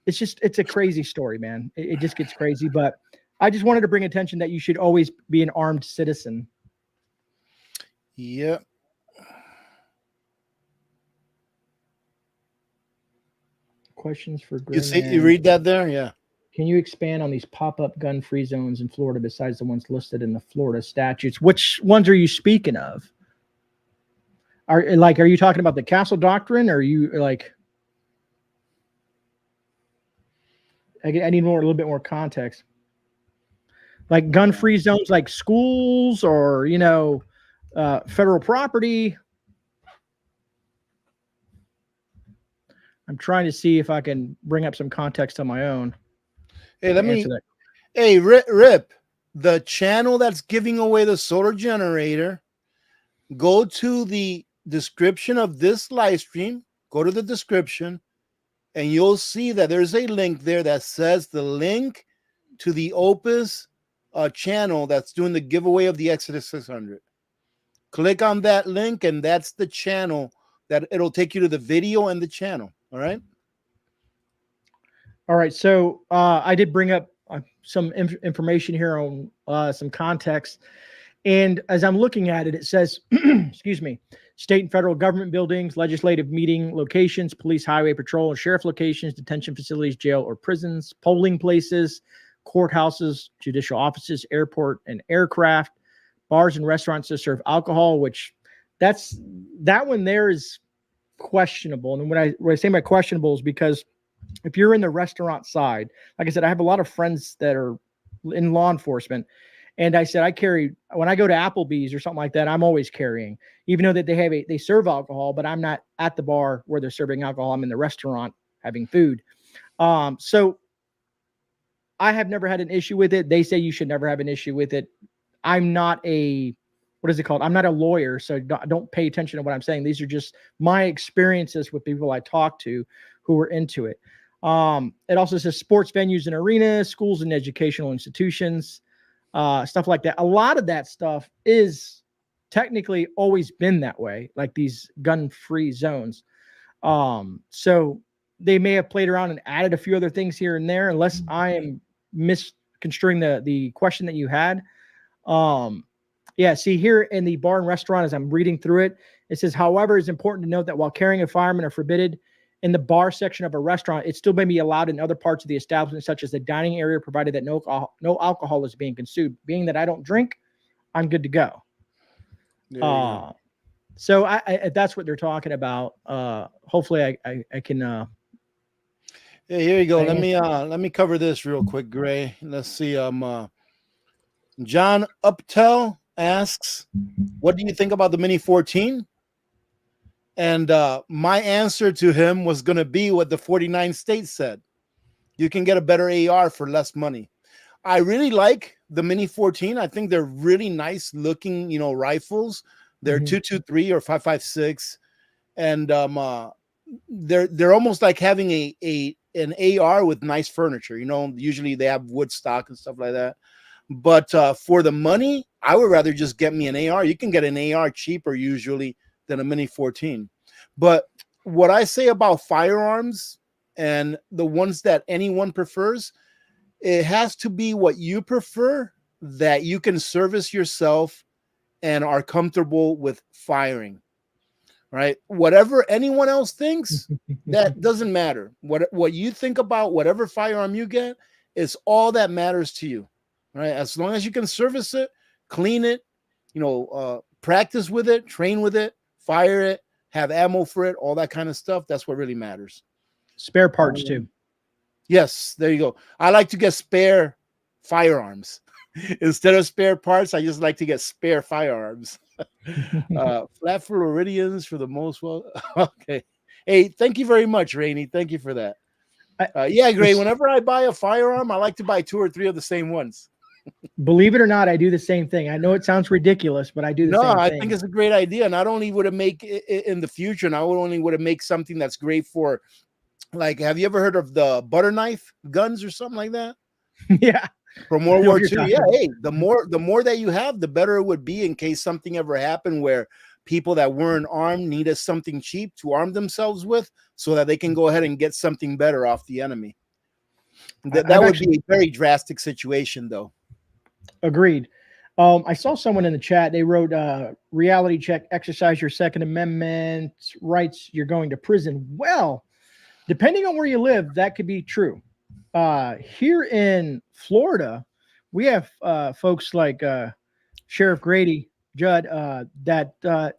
[SPEAKER 2] It's a crazy story, man. It just gets crazy. But I just wanted to bring attention that you should always be an armed citizen.
[SPEAKER 1] Yeah.
[SPEAKER 2] questions for
[SPEAKER 1] You see, you
[SPEAKER 2] GREYMAN.
[SPEAKER 1] read that there? Yeah.
[SPEAKER 2] Can you expand on these pop-up gun-free zones in Florida besides the ones listed in the Florida statutes? Which ones are you speaking of? Are you talking about the Castle Doctrine, or are you like? I need a little bit more context. Like gun-free zones, like schools, or federal property. I'm trying to see if I can bring up some context on my own.
[SPEAKER 1] Hey, Hey, Rip, the channel that's giving away the solar generator, go to the description of this live stream, go to the description, and you'll see that there's a link there that says the link to the OUPES channel that's doing the giveaway of the Exodus 600. Click on that link, and that's the channel that it'll take you to the video and the channel. All right.
[SPEAKER 2] All right. So I did bring up some information here on some context. And as I'm looking at it, it says, excuse me, state and federal government buildings, legislative meeting locations, police, highway patrol, and sheriff locations, detention facilities, jail or prisons, polling places, courthouses, judicial offices, airport and aircraft, bars and restaurants that serve alcohol, which that one there is questionable. And when I say by questionable is because if you're in the restaurant side, like I said, I have a lot of friends that are in law enforcement. And I said, when I go to Applebee's or something like that, I'm always carrying, even though that they serve alcohol, but I'm not at the bar where they're serving alcohol. I'm in the restaurant having food. So I have never had an issue with it. They say you should never have an issue with it. I'm not what is it called? I'm not a lawyer, so don't pay attention to what I'm saying. These are just my experiences with people I talk to who are into it. It also says sports venues and arenas, schools and educational institutions, stuff like that. A lot of that stuff is technically always been that way, like these gun-free zones. So they may have played around and added a few other things here and there, unless I am misconstruing the question that you had. Yeah, see here in the bar and restaurant, as I'm reading through it, it says, however, it's important to note that while carrying a firearm are forbidden in the bar section of a restaurant, it still may be allowed in other parts of the establishment, such as the dining area, provided that no alcohol is being consumed. Being that I don't drink, I'm good to go. So I that's what they're talking about. Hopefully I can. Yeah,
[SPEAKER 1] here you go. Let me cover this real quick, Gray. Let's see. John Uptell asks, what do you think about the Mini 14? And my answer to him was going to be what the 49 states said. You can get a better AR for less money. I really like the Mini 14. I think they're really nice looking, rifles. They're 223 or 5.56, and they're almost like having an AR with nice furniture. Usually they have wood stock and stuff like that. But for the money, I would rather just get me an AR. You can get an AR cheaper usually than a Mini 14. But what I say about firearms and the ones that anyone prefers, it has to be what you prefer, that you can service yourself and are comfortable with firing, right? Whatever anyone else thinks, that doesn't matter. What you think about whatever firearm you get is all that matters to you, right? As long as you can service it, clean it, practice with it, train with it, fire it, have ammo for it, all that kind of stuff. That's what really matters.
[SPEAKER 2] Spare parts too.
[SPEAKER 1] Yes, there you go. I like to get spare firearms. Instead of spare parts, I just like to get spare firearms. Flat Floridians for the most well. Okay. Hey, thank you very much, Rainey. Thank you for that. Yeah, Gray, whenever I buy a firearm, I like to buy 2 or 3 of the same ones.
[SPEAKER 2] Believe it or not, I do the same thing. I know it sounds ridiculous, but I do the same thing.
[SPEAKER 1] No, I think it's a great idea. Not only would it make it in the future, not only would it make something that's great for, like, have you ever heard of the butter knife guns or something like that?
[SPEAKER 2] Yeah.
[SPEAKER 1] From World War II. Yeah, hey, the more that you have, the better it would be in case something ever happened where people that weren't armed needed something cheap to arm themselves with so that they can go ahead and get something better off the enemy. That would be a very drastic situation, though.
[SPEAKER 2] Agreed. I saw someone in the chat. They wrote, reality check, exercise your Second Amendment rights. You're going to prison. Well, Depending on where you live, that could be true. Here in Florida, we have folks like Sheriff Grady Judd that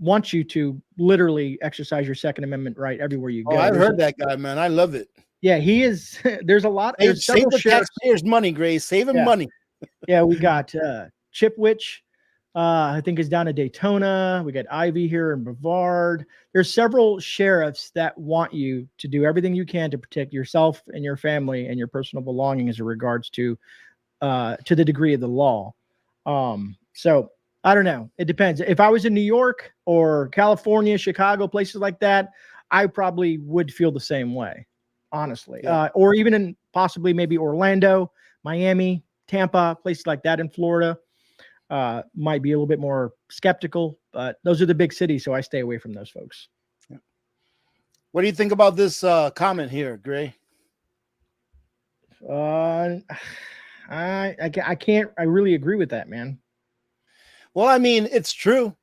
[SPEAKER 2] want you to literally exercise your Second Amendment right everywhere you
[SPEAKER 1] Oh,
[SPEAKER 2] go.
[SPEAKER 1] I've heard that guy, man. I love it.
[SPEAKER 2] Yeah, he is. There's a lot.
[SPEAKER 1] Save,
[SPEAKER 2] There's several
[SPEAKER 1] the
[SPEAKER 2] sheriffs.
[SPEAKER 1] taxpayers' money, Gray. Saving money.
[SPEAKER 2] Yeah, we got Chipwich. I think is down to Daytona. We got Ivy here in Brevard. There's several sheriffs that want you to do everything you can to protect yourself and your family and your personal belongings in regards to the degree of the law. So I don't know. It depends. If I was in New York or California, Chicago, places like that, I probably would feel the same way, honestly.
[SPEAKER 1] Yeah.
[SPEAKER 2] Or even in possibly maybe Orlando, Miami, Tampa, places like that in Florida. Might be a little bit more skeptical, but those are the big cities, so I stay away from those folks.
[SPEAKER 1] Yeah. What do you think about this comment here, Gray?
[SPEAKER 2] I can't. I really agree with that, man.
[SPEAKER 1] Well, I mean, it's true.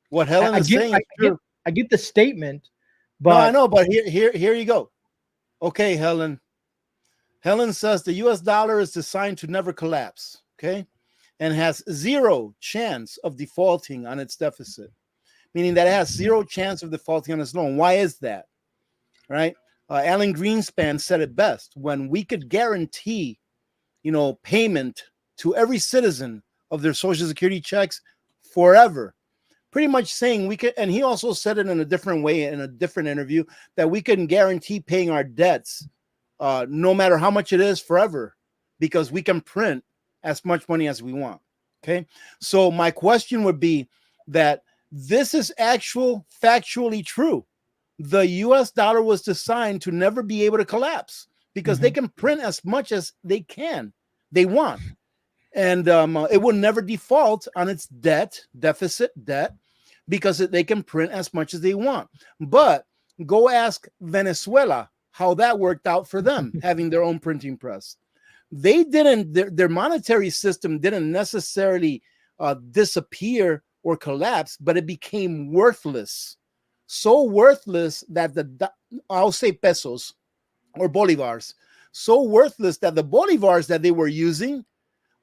[SPEAKER 1] What Helen is saying is true.
[SPEAKER 2] I get the statement, but
[SPEAKER 1] no, I know. But here you go. Okay, Helen. Helen says the U.S. dollar is designed to never collapse. Okay. And has zero chance of defaulting on its deficit, meaning that it has zero chance of defaulting on its loan. Why is that? Right? Alan Greenspan said it best: when we could guarantee, payment to every citizen of their Social Security checks forever, pretty much saying we could. And he also said it in a different way in a different interview that we can guarantee paying our debts, no matter how much it is, forever, because we can print as much money as we want. Okay. So my question would be that this is factually true. The US dollar was designed to never be able to collapse because they can print as much as they want. And it will never default on its deficit debt, because they can print as much as they want. But go ask Venezuela how that worked out for them, having their own printing press. They didn't, their monetary system didn't necessarily disappear or collapse, but it became worthless. So worthless that I'll say pesos or bolivars, so worthless that the bolivars that they were using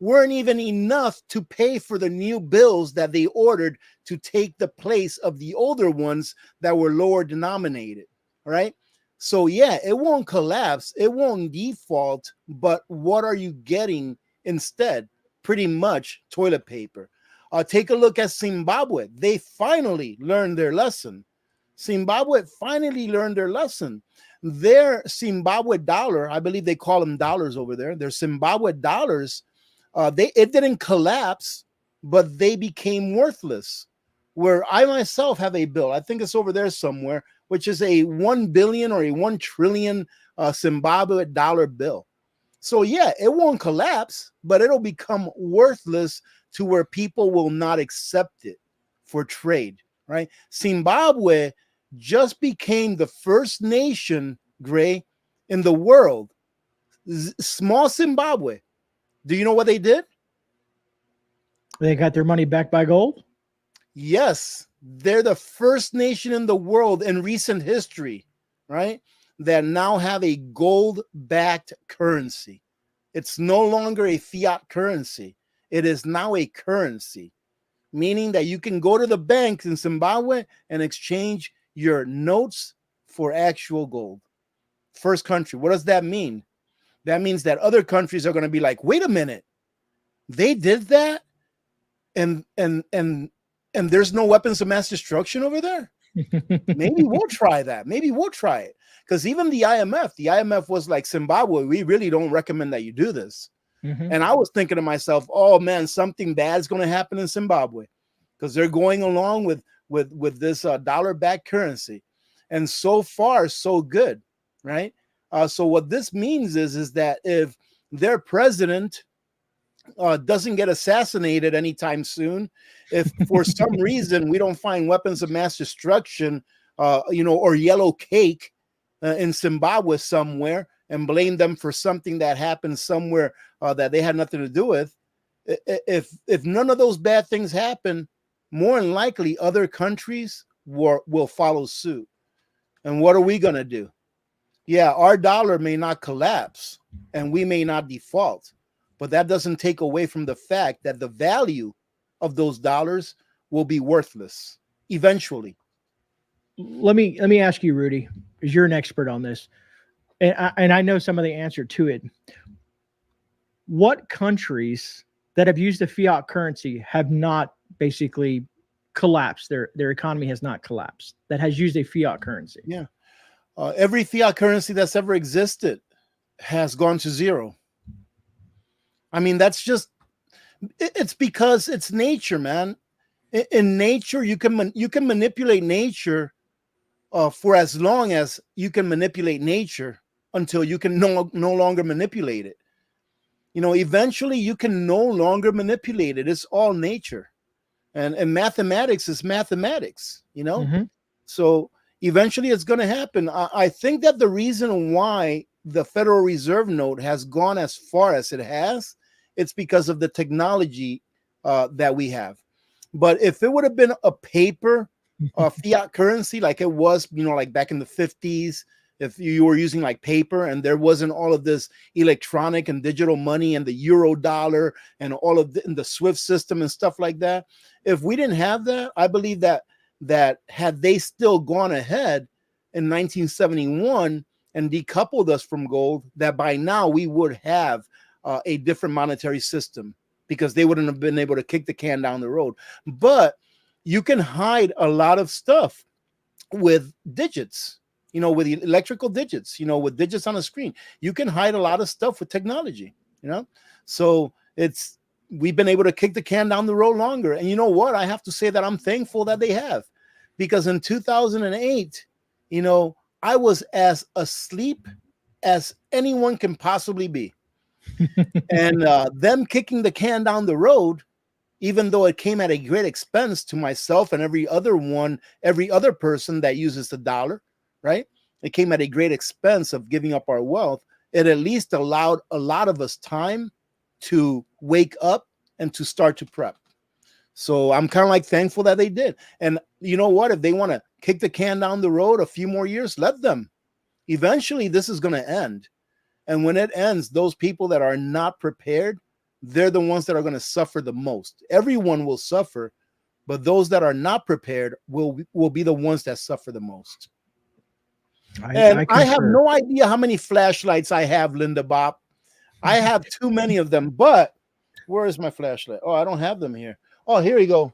[SPEAKER 1] weren't even enough to pay for the new bills that they ordered to take the place of the older ones that were lower denominated, right? So yeah, it won't collapse, it won't default, but what are you getting instead? Pretty much toilet paper. Take a look at Zimbabwe. They finally learned their lesson. Zimbabwe finally learned their lesson. Their Zimbabwe dollar, I believe they call them dollars over there, their Zimbabwe dollars, it didn't collapse, but they became worthless. Where I myself have a bill, I think it's over there somewhere, which is a 1 billion or a 1 trillion Zimbabwe dollar bill. So yeah, it won't collapse, but it'll become worthless to where people will not accept it for trade, right? Zimbabwe just became the first nation, Gray, in the world, small Zimbabwe. Do you know what they did?
[SPEAKER 2] They got their money back by gold?
[SPEAKER 1] Yes, they're the first nation in the world in recent history, right, that now have a gold-backed currency. It's no longer a fiat currency. It is now a currency, meaning that you can go to the bank in Zimbabwe and exchange your notes for actual gold. First country. What does that mean? That means that other countries are going to be like, wait a minute, they did that? And there's no weapons of mass destruction over there? Maybe we'll try that. Maybe we'll try it. Because even the IMF was like, Zimbabwe, we really don't recommend that you do this. And I was thinking to myself, oh man, something bad is going to happen in Zimbabwe because they're going along with this dollar-backed currency. And so far, so good, right? So what this means is that if their president doesn't get assassinated anytime soon, if for some reason we don't find weapons of mass destruction, or yellow cake in Zimbabwe somewhere, and blame them for something that happened somewhere that they had nothing to do with, if none of those bad things happen, more than likely other countries will follow suit. And what are we going to do? Yeah, our dollar may not collapse and we may not default, but that doesn't take away from the fact that the value of those dollars will be worthless eventually.
[SPEAKER 2] Let me ask you, Rudy, because you're an expert on this, and I know some of the answer to it. What countries that have used the fiat currency have not basically collapsed? Their economy has not collapsed. That has used a fiat currency.
[SPEAKER 1] Yeah. Every fiat currency that's ever existed has gone to zero. I mean, that's just, it's because it's nature, man. In nature, you can manipulate nature for as long as you can manipulate nature until you can no longer manipulate it. You know, eventually you can no longer manipulate it. It's all nature. And mathematics is mathematics, you know?
[SPEAKER 2] Mm-hmm.
[SPEAKER 1] So eventually it's going to happen. I think that the reason why the Federal Reserve note has gone as far as it has, it's because of the technology that we have. But if it would have been a paper fiat currency like it was, you know, like back in the 50s, if you were using like paper and there wasn't all of this electronic and digital money and the euro dollar and all of the SWIFT system and stuff like that, if we didn't have that, I believe that had they still gone ahead in 1971 and decoupled us from gold, that by now we would have a different monetary system, because they wouldn't have been able to kick the can down the road. But you can hide a lot of stuff with digits, you know, with electrical digits, you know, with digits on a screen. You can hide a lot of stuff with technology, you know? So we've been able to kick the can down the road longer. And you know what? I have to say that I'm thankful that they have, because in 2008, you know, I was as asleep as anyone can possibly be. And them kicking the can down the road, even though it came at a great expense to myself and every other person that uses the dollar, right? It came at a great expense of giving up our wealth. It at least allowed a lot of us time to wake up and to start to prep. So I'm kind of like thankful that they did. And you know what? If they want to kick the can down the road a few more years, let them. Eventually, this is going to end. And when it ends, those people that are not prepared, they're the ones that are going to suffer the most. Everyone will suffer, but those that are not prepared will be the ones that suffer the most. I have no idea how many flashlights I have, Linda Bob. I have too many of them, but where is my flashlight? Oh, I don't have them here. Oh, here we go.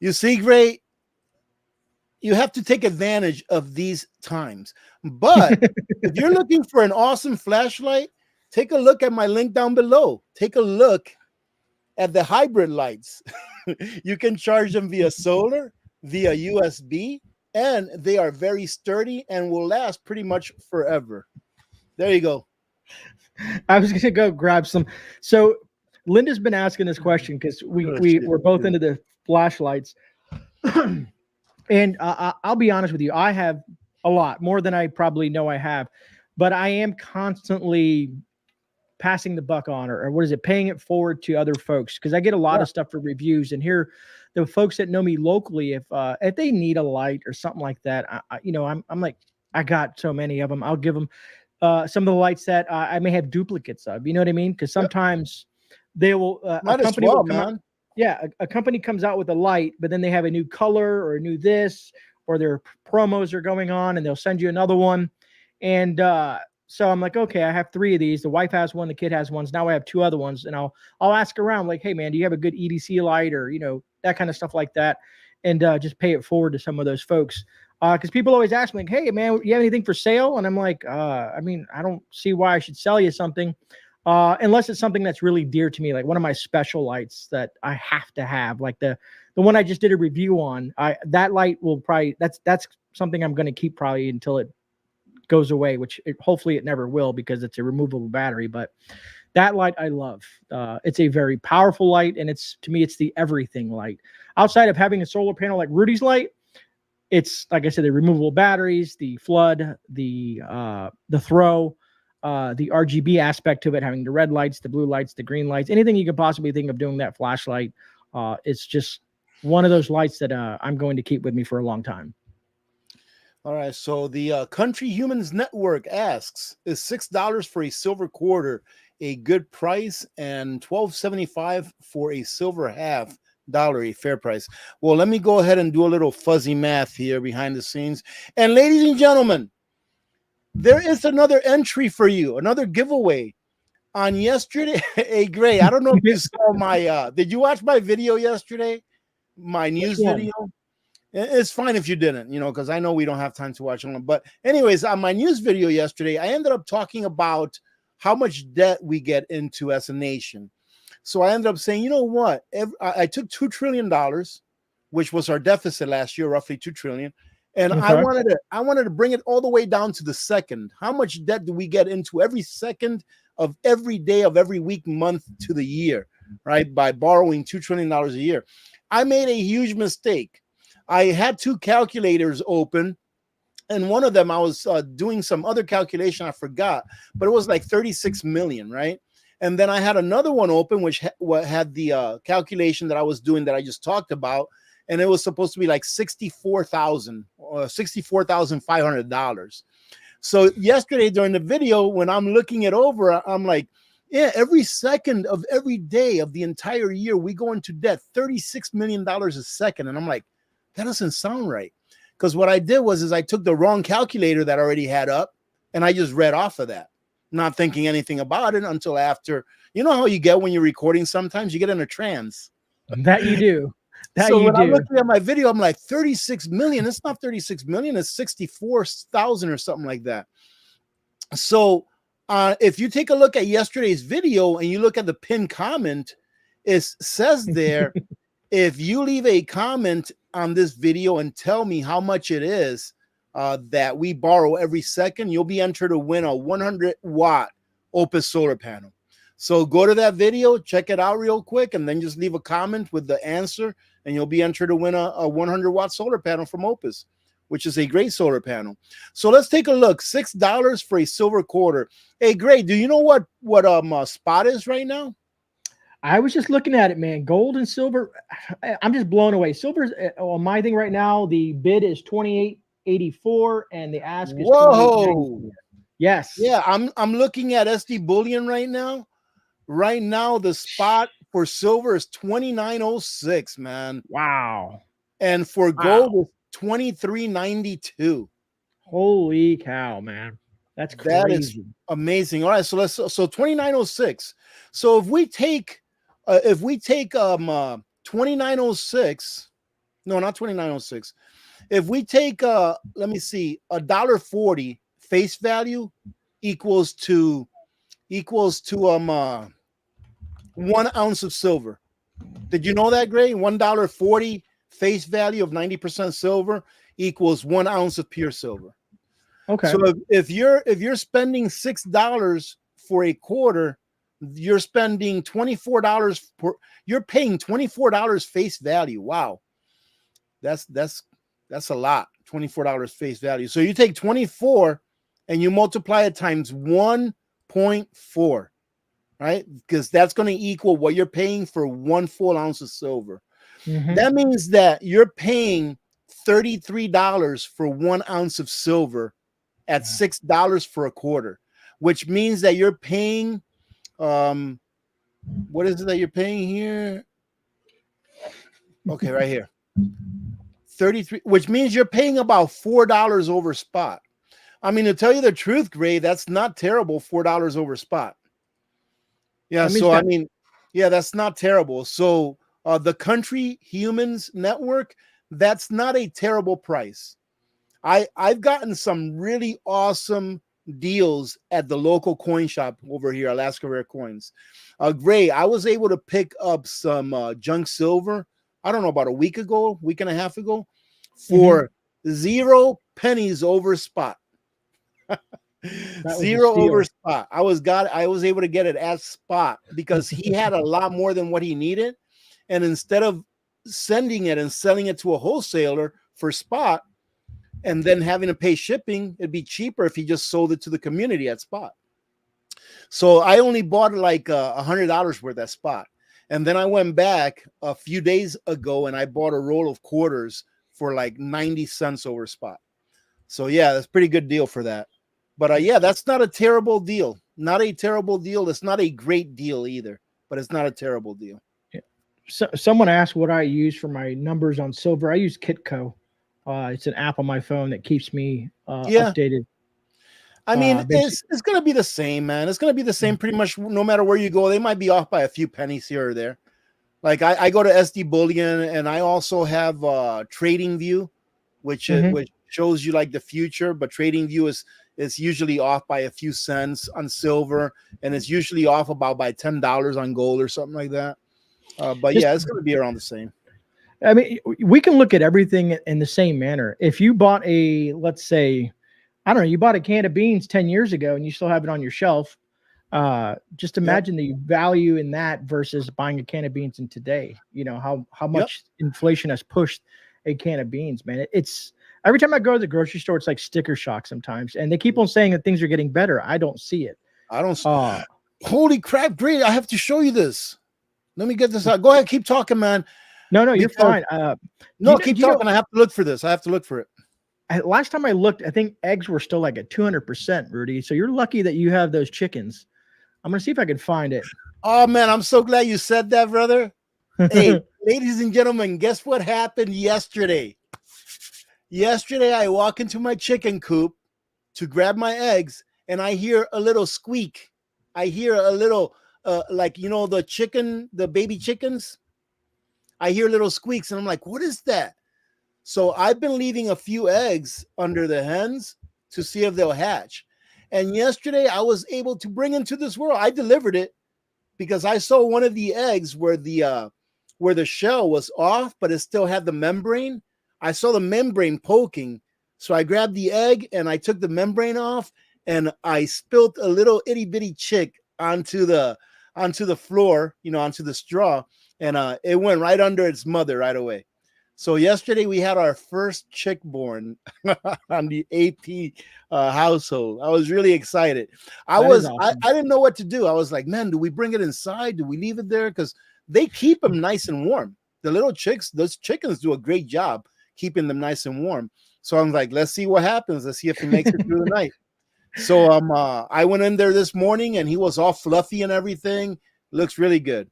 [SPEAKER 1] You see, Gray, you have to take advantage of these times. But if you're looking for an awesome flashlight, take a look at my link down below. Take a look at the hybrid lights. You can charge them via solar, via USB, and they are very sturdy and will last pretty much forever. There you go.
[SPEAKER 2] I was going to go grab some. So Linda's been asking this question because we're both into the flashlights. And I'll be honest with you, I have a lot more than I probably know I have, but I am constantly passing the buck on, or what is it, paying it forward to other folks, because I get a lot of stuff for reviews. And here, the folks that know me locally, if they need a light or something like that, I'm like, I got so many of them. I'll give them some of the lights that I may have duplicates of. You know what I mean? Because sometimes they will.
[SPEAKER 1] Might as well, man.
[SPEAKER 2] Yeah, a company comes out with a light, but then they have a new color or a new this, or their promos are going on, and they'll send you another one. And so I'm like, okay, I have 3 of these. The wife has one, the kid has one. Now I have 2 other ones, and I'll ask around, like, hey man, do you have a good EDC light, or that kind of stuff like that, and just pay it forward to some of those folks. Because people always ask me, like, hey man, you have anything for sale? And I'm like, I mean, I don't see why I should sell you something. Unless it's something that's really dear to me, like one of my special lights that I have to have, like the one I just did a review on. That light will probably, that's something I'm going to keep probably until it goes away, which hopefully it never will, because it's a removable battery. But that light I love. It's a very powerful light, and to me it's the everything light. Outside of having a solar panel like Rudy's light, it's, like I said, the removable batteries, the flood, the throw, the RGB aspect of it, having the red lights, the blue lights, the green lights, anything you could possibly think of doing that flashlight. It's just one of those lights that I'm going to keep with me for a long time.
[SPEAKER 1] All right. So the Country Humans Network asks, is $6 for a silver quarter a good price, and $12.75 for a silver half dollar a fair price? Well, let me go ahead and do a little fuzzy math here behind the scenes. And ladies and gentlemen, there is another entry for you, another giveaway. On yesterday, hey Gray, I don't know if you saw my did you watch my video yesterday? My news video? It's fine if you didn't, because I know we don't have time to watch them. But anyways, on my news video yesterday, I ended up talking about how much debt we get into as a nation. So I ended up saying, you know what? I took $2 trillion, which was our deficit last year, roughly $2 trillion. And I wanted to bring it all the way down to the second. How much debt do we get into every second of every day of every week, month to the year, right? By borrowing $2 trillion a year. I made a huge mistake. I had two calculators open, and one of them I was doing some other calculation I forgot, but it was like 36 million, right? And then I had another one open, which had the calculation that I was doing that I just talked about, and it was supposed to be like $64,500. So yesterday during the video, when I'm looking it over, I'm like, yeah, every second of every day of the entire year, we go into debt, $36 million a second. And I'm like, that doesn't sound right. Because what I did was I took the wrong calculator that I already had up, and I just read off of that, not thinking anything about it until after. You know how you get when you're recording sometimes? You get in a trance.
[SPEAKER 2] That you do.
[SPEAKER 1] So when I'm looking at my video, I'm like, 36 million. It's not 36 million. It's 64,000 or something like that. So if you take a look at yesterday's video and you look at the pinned comment, it says there, if you leave a comment on this video and tell me how much it is that we borrow every second, you'll be entered to win a 100-watt OUPES solar panel. So go to that video, check it out real quick, and then just leave a comment with the answer, and you'll be entered to win a 100-watt solar panel from OUPES, which is a great solar panel. So let's take a look. $6 for a silver quarter. Hey, Gray, do you know what spot is right now?
[SPEAKER 2] I was just looking at it, man. Gold and silver, I'm just blown away. Silver's on my thing right now. The bid is $28.84, and the ask is $28.94. Yes.
[SPEAKER 1] Yeah, I'm looking at SD Bullion right now. Right now, the spot for silver is $29.06, man.
[SPEAKER 2] Wow.
[SPEAKER 1] And for gold, it's $23.92.
[SPEAKER 2] Holy cow, man. That's crazy.
[SPEAKER 1] That is amazing. All right, so $29.06. So if we take 29.06, no, not 29.06. If we take let me see, $1.40 face value equals to 1 ounce of silver. Did you know that, Gray? $1.40 face value of 90% silver equals 1 ounce of pure silver.
[SPEAKER 2] Okay.
[SPEAKER 1] So if you're spending $6 for a quarter, you're spending $24 you're paying $24 face value. Wow. That's a lot. $24 face value. So you take 24 and you multiply it times 1.4, right? Because that's going to equal what you're paying for 1 full ounce of silver. Mm-hmm. That means that you're paying $33 for 1 ounce of silver at $6 for a quarter, which means that you're paying, what is it that you're paying here? Okay, right here. 33, which means you're paying about $4 over spot. I mean, to tell you the truth, Gray, that's not terrible, $4 over spot. Yeah, so I mean, yeah, that's not terrible. So the Country Humans Network, that's not a terrible price. I've gotten some really awesome deals at the local coin shop over here, Alaska Rare Coins. Gray, I was able to pick up some junk silver, I don't know, about a week and a half ago, for 0 pennies over spot. 0 over spot. I was able to get it at spot because he had a lot more than what he needed. And instead of sending it and selling it to a wholesaler for spot and then having to pay shipping, it'd be cheaper if he just sold it to the community at spot. So I only bought like $100 worth at spot. And then I went back a few days ago and I bought a roll of quarters for like 90 cents over spot. So yeah, that's a pretty good deal for that. But yeah, that's not a terrible deal. Not a terrible deal. It's not a great deal either, but it's not a terrible deal.
[SPEAKER 2] So, someone asked what I use for my numbers on silver. I use Kitco. It's an app on my phone that keeps me
[SPEAKER 1] Yeah.
[SPEAKER 2] updated.
[SPEAKER 1] I mean,
[SPEAKER 2] Basically,
[SPEAKER 1] it's gonna be the same, man. It's gonna be the same pretty much no matter where you go. They might be off by a few pennies here or there. Like I go to SD Bullion, and I also have Trading View, which shows you like the future. But Trading View is usually off by a few cents on silver, and it's usually off about by $10 on gold or something like that. But
[SPEAKER 2] just,
[SPEAKER 1] yeah, it's going to be around the same.
[SPEAKER 2] I mean, we can look at everything in the same manner. If you bought a, let's say, I don't know, you bought a can of beans 10 years ago and you still have it on your shelf. Just imagine the value in that versus buying a can of beans in today. You know, how much inflation has pushed a can of beans, man. It's every time I go to the grocery store, it's like sticker shock sometimes. And they keep on saying that things are getting better. I don't see it.
[SPEAKER 1] I don't. Holy crap, great. I have to show you this. Let me get this out. Go ahead, keep talking, man.
[SPEAKER 2] No, you're fine.
[SPEAKER 1] Keep talking. I have to look for this. I have to look for it.
[SPEAKER 2] Last time I looked, I think eggs were still like at 200%, Rudy. So you're lucky that you have those chickens. I'm going to see if I can find it.
[SPEAKER 1] Oh, man, I'm so glad you said that, brother. Hey, ladies and gentlemen, guess what happened yesterday? Yesterday, I walk into my chicken coop to grab my eggs, and I hear a little squeak. I hear a little, like, you know, the baby chickens. I hear little squeaks, and I'm like, what is that? So I've been leaving a few eggs under the hens to see if they'll hatch. And yesterday I was able to bring into this world. I delivered it because I saw one of the eggs where the shell was off, but it still had the membrane. I saw the membrane poking. So I grabbed the egg and I took the membrane off and I spilled a little itty bitty chick onto the floor, you know, onto the straw. And it went right under its mother right away. So yesterday we had our first chick born on the AP household. I was really excited. I didn't know what to do. I was like, man, do we bring it inside? Do we leave it there? Because they keep them nice and warm. The little chicks, those chickens do a great job keeping them nice and warm. So I'm like, let's see what happens. Let's see if he makes it through the night. So I went in there this morning and he was all fluffy and everything. Looks really good.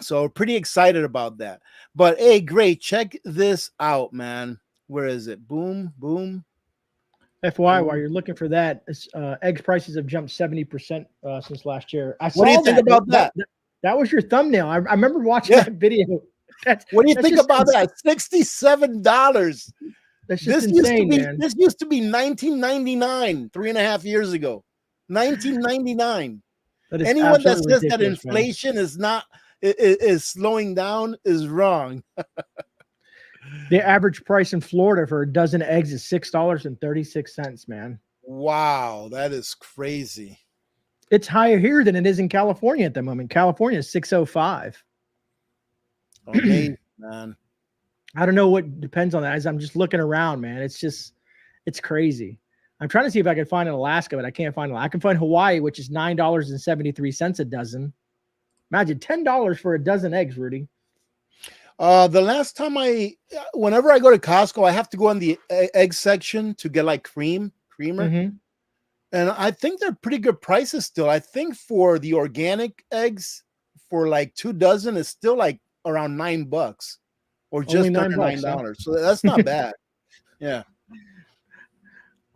[SPEAKER 1] So pretty excited about that. But hey, great. Check this out, man. Where is it? Boom, boom.
[SPEAKER 2] FYI, while you're looking for that, eggs prices have jumped 70% since last year.
[SPEAKER 1] What do you think about that?
[SPEAKER 2] That was your thumbnal. I remember watching that video.
[SPEAKER 1] What do you think about that? $67.
[SPEAKER 2] That's just insane, man.
[SPEAKER 1] This used to be $19.99 3.5 years ago. $19.99. Anyone that says that inflation is slowing down is wrong.
[SPEAKER 2] The average price in Florida for a dozen eggs is $6.36, man.
[SPEAKER 1] Wow, that is crazy.
[SPEAKER 2] It's higher here than it is in California at the moment. California is $6.05.
[SPEAKER 1] Amazing, man.
[SPEAKER 2] I don't know what depends on that. As I'm just looking around, man, it's crazy. I'm trying to see if I can find Alaska, but I can't find it. I can find Hawaii, which is $9.73 a dozen. Imagine $10 for a dozen eggs, Rudy.
[SPEAKER 1] The last time whenever I go to Costco, I have to go in the egg section to get like creamer. And I think they're pretty good prices still. I think for the organic eggs for like 2 dozen is still like around $9 or just under $9. So that's not bad. Yeah.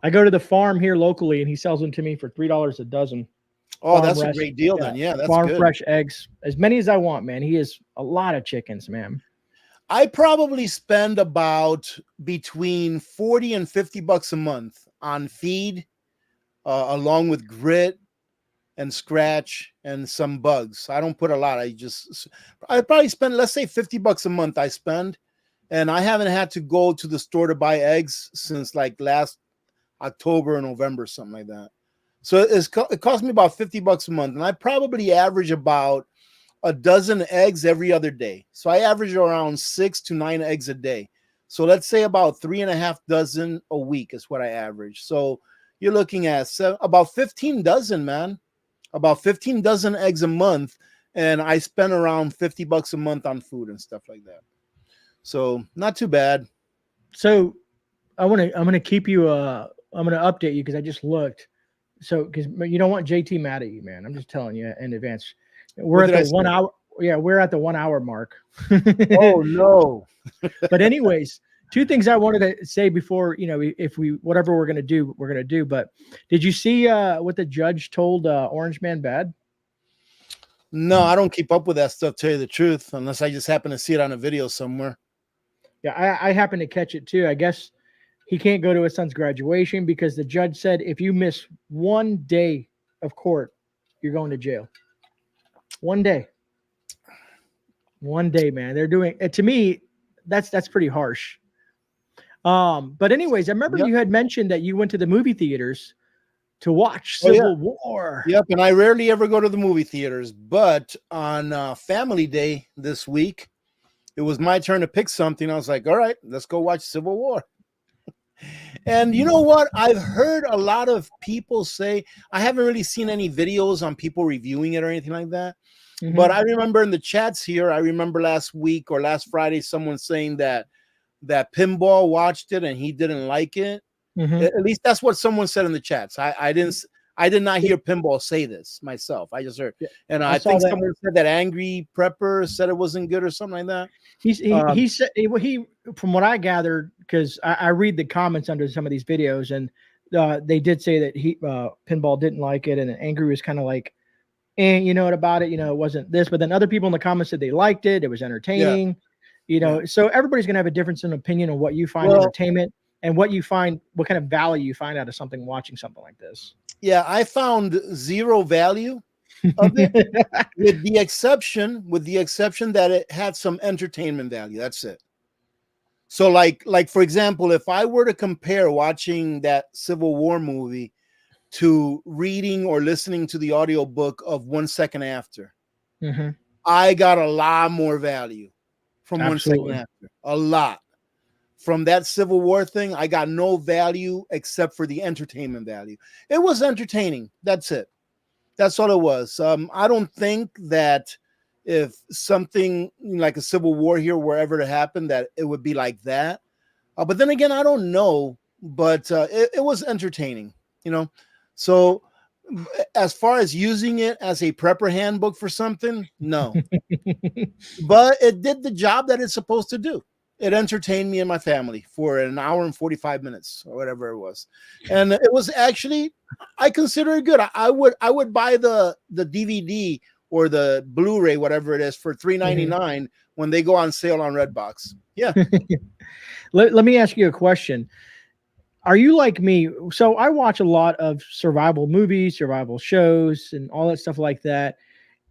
[SPEAKER 2] I go to the farm here locally and he sells them to me for $3 a dozen.
[SPEAKER 1] Oh, that's a great deal then. Yeah, that's
[SPEAKER 2] farm
[SPEAKER 1] good.
[SPEAKER 2] Fresh eggs, as many as I want, man. He has a lot of chickens, man.
[SPEAKER 1] I probably spend about between $40 and $50 a month on feed, along with grit and scratch and some bugs. I don't put a lot. I probably spend, let's say $50 a month I spend, and I haven't had to go to the store to buy eggs since like last October or November, something like that. So it cost me about $50 a month, and I probably average about a dozen eggs every other day. So I average around 6 to 9 eggs a day. So let's say about 3.5 dozen a week is what I average. So you're looking at about 15 dozen, man. About 15 dozen eggs a month, and I spend around $50 a month on food and stuff like that. So not too bad.
[SPEAKER 2] So I'm gonna keep you. I'm gonna update you because I just looked. So because you don't want JT mad at you, man. I'm just telling you in advance. We're
[SPEAKER 1] What
[SPEAKER 2] at
[SPEAKER 1] did
[SPEAKER 2] the
[SPEAKER 1] I
[SPEAKER 2] one
[SPEAKER 1] say?
[SPEAKER 2] hour. Yeah, we're at the 1 hour mark.
[SPEAKER 1] Oh no.
[SPEAKER 2] But anyways, two things I wanted to say before, if we whatever we're gonna do, we're gonna do. But did you see what the judge told Orange Man Bad?
[SPEAKER 1] No, I don't keep up with that stuff, tell you the truth, unless I just happen to see it on a video somewhere.
[SPEAKER 2] Yeah, I happened to catch it too. I guess he can't go to his son's graduation because the judge said if you miss 1 day of court, you're going to jail. 1 day. 1 day, man. They're doing it to me. That's pretty harsh. But anyways, I remember
[SPEAKER 1] Yep.
[SPEAKER 2] you had mentioned that you went to the movie theaters to watch
[SPEAKER 1] Oh yeah.
[SPEAKER 2] Civil War.
[SPEAKER 1] Yep. And I rarely ever go to the movie theaters, but on Family Day this week, it was my turn to pick something. I was like, all right, let's go watch Civil War. And you know what? I've heard a lot of people say, I haven't really seen any videos on people reviewing it or anything like that.
[SPEAKER 2] Mhm.
[SPEAKER 1] But I remember in the chats here, I remember last week or last Friday, someone saying that Pinball watched it and he didn't like it.
[SPEAKER 2] Mhm.
[SPEAKER 1] At least that's what someone said in the chats. I did not hear Pinball say this myself. I just heard,
[SPEAKER 2] Yeah,
[SPEAKER 1] and
[SPEAKER 2] I
[SPEAKER 1] I
[SPEAKER 2] saw
[SPEAKER 1] think
[SPEAKER 2] that.
[SPEAKER 1] someone said that Angry Prepper said it wasn't good or something like that.
[SPEAKER 2] He said he from what I gathered because I read the comments under some of these videos and they did say that he Pinball didn't like it and Angry was kind of like, and you know what about it, it wasn't this, but then other people in the comments said they liked it. It was
[SPEAKER 1] Yeah,
[SPEAKER 2] entertaining,
[SPEAKER 1] yeah.
[SPEAKER 2] So everybody's gonna have a difference in opinion on what you find
[SPEAKER 1] Well,
[SPEAKER 2] entertainment and what kind of value you find out of something watching something like this.
[SPEAKER 1] yeah, I found zero value of it, with the exception that it had some entertainment value. That's it. So like for example, if I were to compare watching that Civil War movie to reading or listening to the audiobook of 1 Second After,
[SPEAKER 2] Mhm.
[SPEAKER 1] I got a lot more value from 1 Second
[SPEAKER 2] Absolutely.
[SPEAKER 1] After. A lot. From that Civil War thing, I got no value except for the entertainment value. It was entertaining. That's it. That's all it was. I don't think that if something like a Civil War here were ever to happen, that it would be like that. But then again, I don't know. But it was entertaining, you know. So as far as using it as a prepper handbook for something, no. But it did the job that it's supposed to do. It entertained me and my family for an hour and 45 minutes or whatever it was. And it was actually, I consider it good. I would buy the DVD or the Blu-ray, whatever it is, for $3.99 when they go on sale on Redbox. Yeah.
[SPEAKER 2] Let me ask you a question. Are you like me? So I watch a lot of survival movies, survival shows, and all that stuff like that.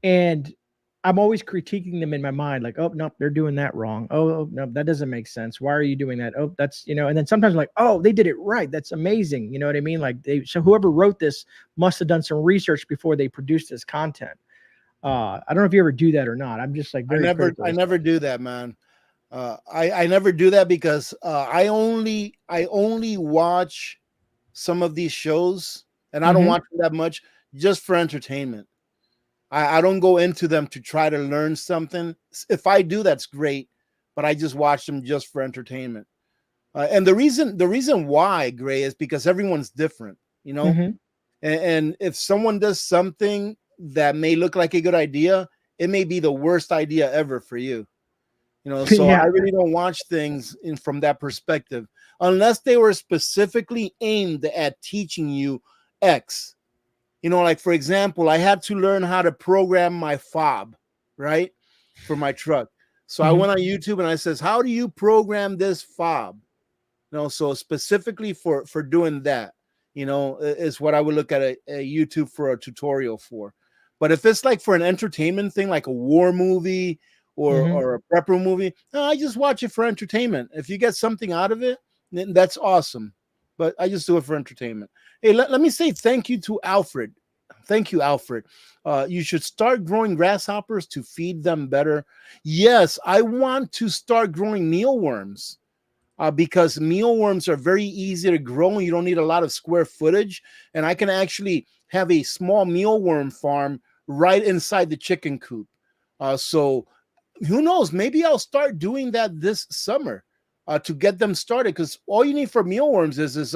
[SPEAKER 2] And I'm always critiquing them in my mind, like, oh, no, they're doing that wrong. Oh, no, that doesn't make sense. Why are you doing that? Oh, that's, and then sometimes I'm like, oh, they did it right. That's amazing. You know what I mean? Like so whoever wrote this must have done some research before they produced this content. I don't know if you ever do that or not. I'm just like very critical.
[SPEAKER 1] I never do that, man. I never do that because I only watch some of these shows, and I don't watch them that much, just for entertainment. I don't go into them to try to learn something. If I do, that's great, but I just watch them just for entertainment. And the reason why, Gray, is because everyone's different, and if someone does something that may look like a good idea, it may be the worst idea ever for you. So
[SPEAKER 2] Yeah.
[SPEAKER 1] I really don't watch things from that perspective, unless they were specifically aimed at teaching you X. Like for example, I had to learn how to program my fob, right, for my truck. So I went on YouTube and I says, how do you program this fob? So specifically for doing that, is what I would look at a YouTube for a tutorial for. But if it's like for an entertainment thing, like a war movie or a prepper movie, no, I just watch it for entertainment. If you get something out of it, then that's awesome. But I just do it for entertainment. Hey, let me say thank you to Alfred. Thank you, Alfred. You should start growing grasshoppers to feed them better. Yes, I want to start growing mealworms. Because mealworms are very easy to grow and you don't need a lot of square footage. And I can actually have a small mealworm farm right inside the chicken coop. So who knows? Maybe I'll start doing that this summer. to get them started. Because all you need for mealworms is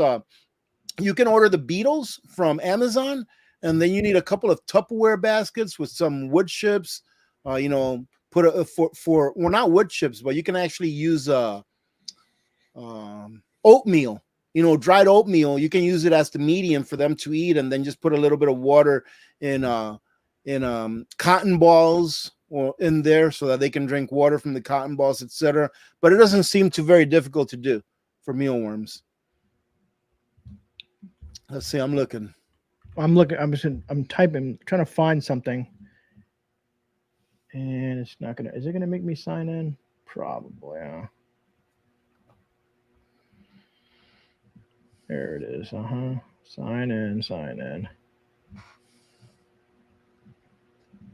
[SPEAKER 1] you can order the beetles from Amazon, and then you need a couple of Tupperware baskets with some wood chips. You know, put for well, not wood chips, but you can actually use oatmeal. You know, dried oatmeal. You can use it as the medium for them to eat, and then just put a little bit of water in cotton balls or in there so that they can drink water from the cotton balls, etc. But it doesn't seem too very difficult to do for mealworms. Let's see. I'm looking.
[SPEAKER 2] I'm typing, trying to find something, and it's not gonna. Is it gonna make me sign in? Probably. Yeah. There it is. Sign in.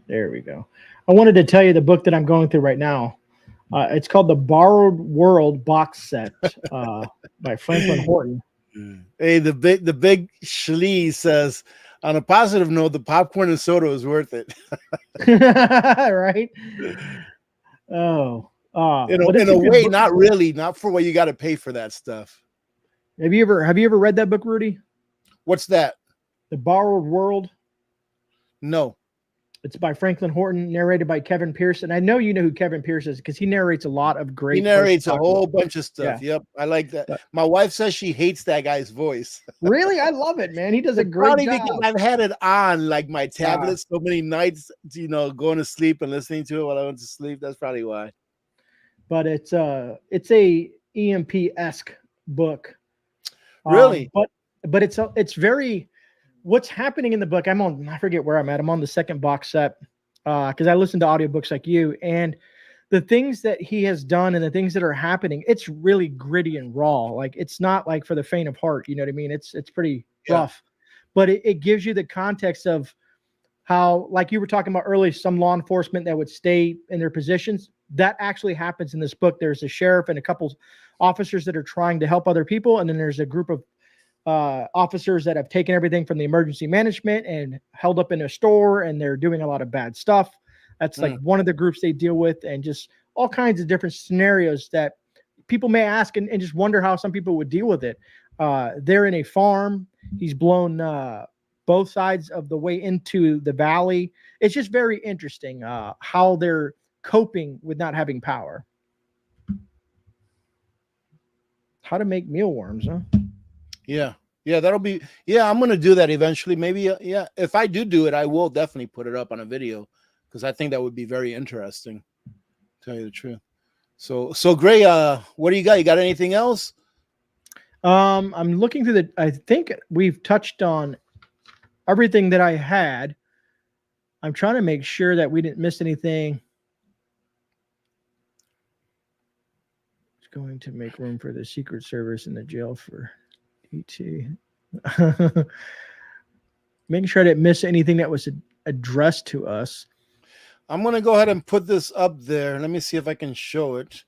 [SPEAKER 2] There we go. I wanted to tell you the book that I'm going through right now. It's called The Borrowed World Box Set by Franklin Horton.
[SPEAKER 1] Hey, the big Schlee says, on a positive note, the popcorn and soda is worth it.
[SPEAKER 2] Right? Oh,
[SPEAKER 1] in a way, book. Not really, not for what you got to pay for that stuff.
[SPEAKER 2] Have you ever read that book, Rudy?
[SPEAKER 1] What's that?
[SPEAKER 2] The Borrowed World.
[SPEAKER 1] No.
[SPEAKER 2] It's by Franklin Horton, narrated by Kevin Pierce. And I know you know who Kevin Pierce is because he narrates a lot of great.
[SPEAKER 1] He narrates a whole bunch of stuff.
[SPEAKER 2] Yeah.
[SPEAKER 1] Yep. I like that. My wife says she hates that guy's voice.
[SPEAKER 2] Really? I love it, man. He does a great job.
[SPEAKER 1] Because I've had it on like my tablet so many nights, you know, going to sleep and listening to it while I went to sleep. That's probably why.
[SPEAKER 2] But it's a EMP-esque book.
[SPEAKER 1] Really?
[SPEAKER 2] But it's very, what's happening in the book, I forget where I'm at. I'm on the second box set because I listen to audiobooks like you, and the things that he has done and the things that are happening, it's really gritty and raw. Like, it's not like for the faint of heart, you know what I mean? It's pretty rough, but it gives you the context of how, like you were talking about earlier, some law enforcement that would stay in their positions. That actually happens in this book. There's a sheriff and a couple officers that are trying to help other people, and then there's a group of officers that have taken everything from the emergency management and held up in a store, and they're doing a lot of bad stuff. That's like one of the groups they deal with, and just all kinds of different scenarios that people may ask and just wonder how some people would deal with it. They're in a farm. He's blown both sides of the way into the valley. It's just very interesting how they're coping with not having power. How to make mealworms, huh?
[SPEAKER 1] Yeah, that'll be. Yeah, I'm gonna do that eventually. Maybe. Yeah, if I do it, I will definitely put it up on a video because I think that would be very interesting. To tell you the truth. So Gray, what do you got? You got anything else?
[SPEAKER 2] I'm looking through I think we've touched on everything that I had. I'm trying to make sure that we didn't miss anything. It's going to make room for the Secret Service in the jail for ET. Making sure I didn't miss anything that was addressed to us.
[SPEAKER 1] I'm going to go ahead and put this up there. Let me see if I can show it.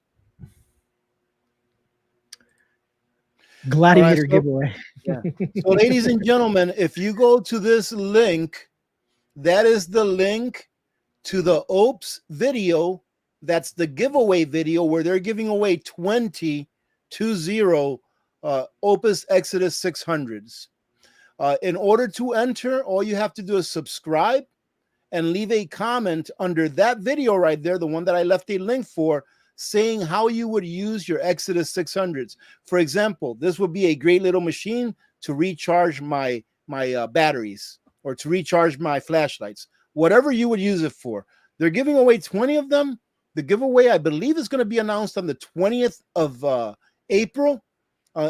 [SPEAKER 2] Gladiator giveaway.
[SPEAKER 1] Yeah. So, ladies and gentlemen, if you go to this link, that is the link to the OUPES video. That's the giveaway video where they're giving away 20 OUPES Exodus 600s. In order to enter, all you have to do is subscribe and leave a comment under that video right there, the one that I left a link for, saying how you would use your Exodus 600s. For example, this would be a great little machine to recharge my batteries or to recharge my flashlights, whatever you would use it for. They're giving away 20 of them. The giveaway, I believe, is going to be announced on the 20th of April.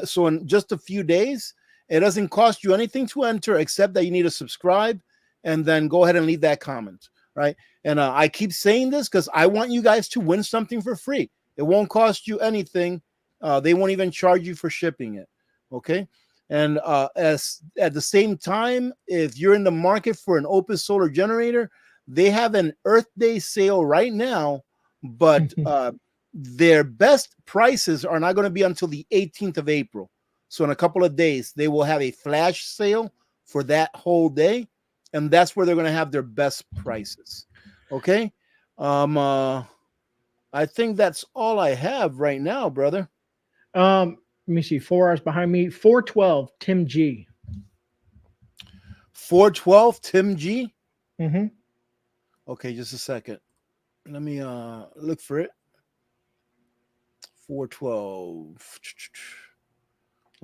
[SPEAKER 1] So in just a few days. It doesn't cost you anything to enter except that you need to subscribe and then go ahead and leave that comment, right? And I keep saying this because I want you guys to win something for free. It won't cost you anything. They won't even charge you for shipping it, okay? And as at the same time, if you're in the market for an OUPES solar generator, they have an Earth Day sale right now, but their best prices are not going to be until the 18th of April. So in a couple of days, they will have a flash sale for that whole day. And that's where they're going to have their best prices. Okay. I think that's all I have right now, brother.
[SPEAKER 2] Let me see. 4 hours behind me. 412. Tim G.
[SPEAKER 1] 412 Tim G.
[SPEAKER 2] Mm-hmm.
[SPEAKER 1] Okay, just a second. Let me look for it. 412.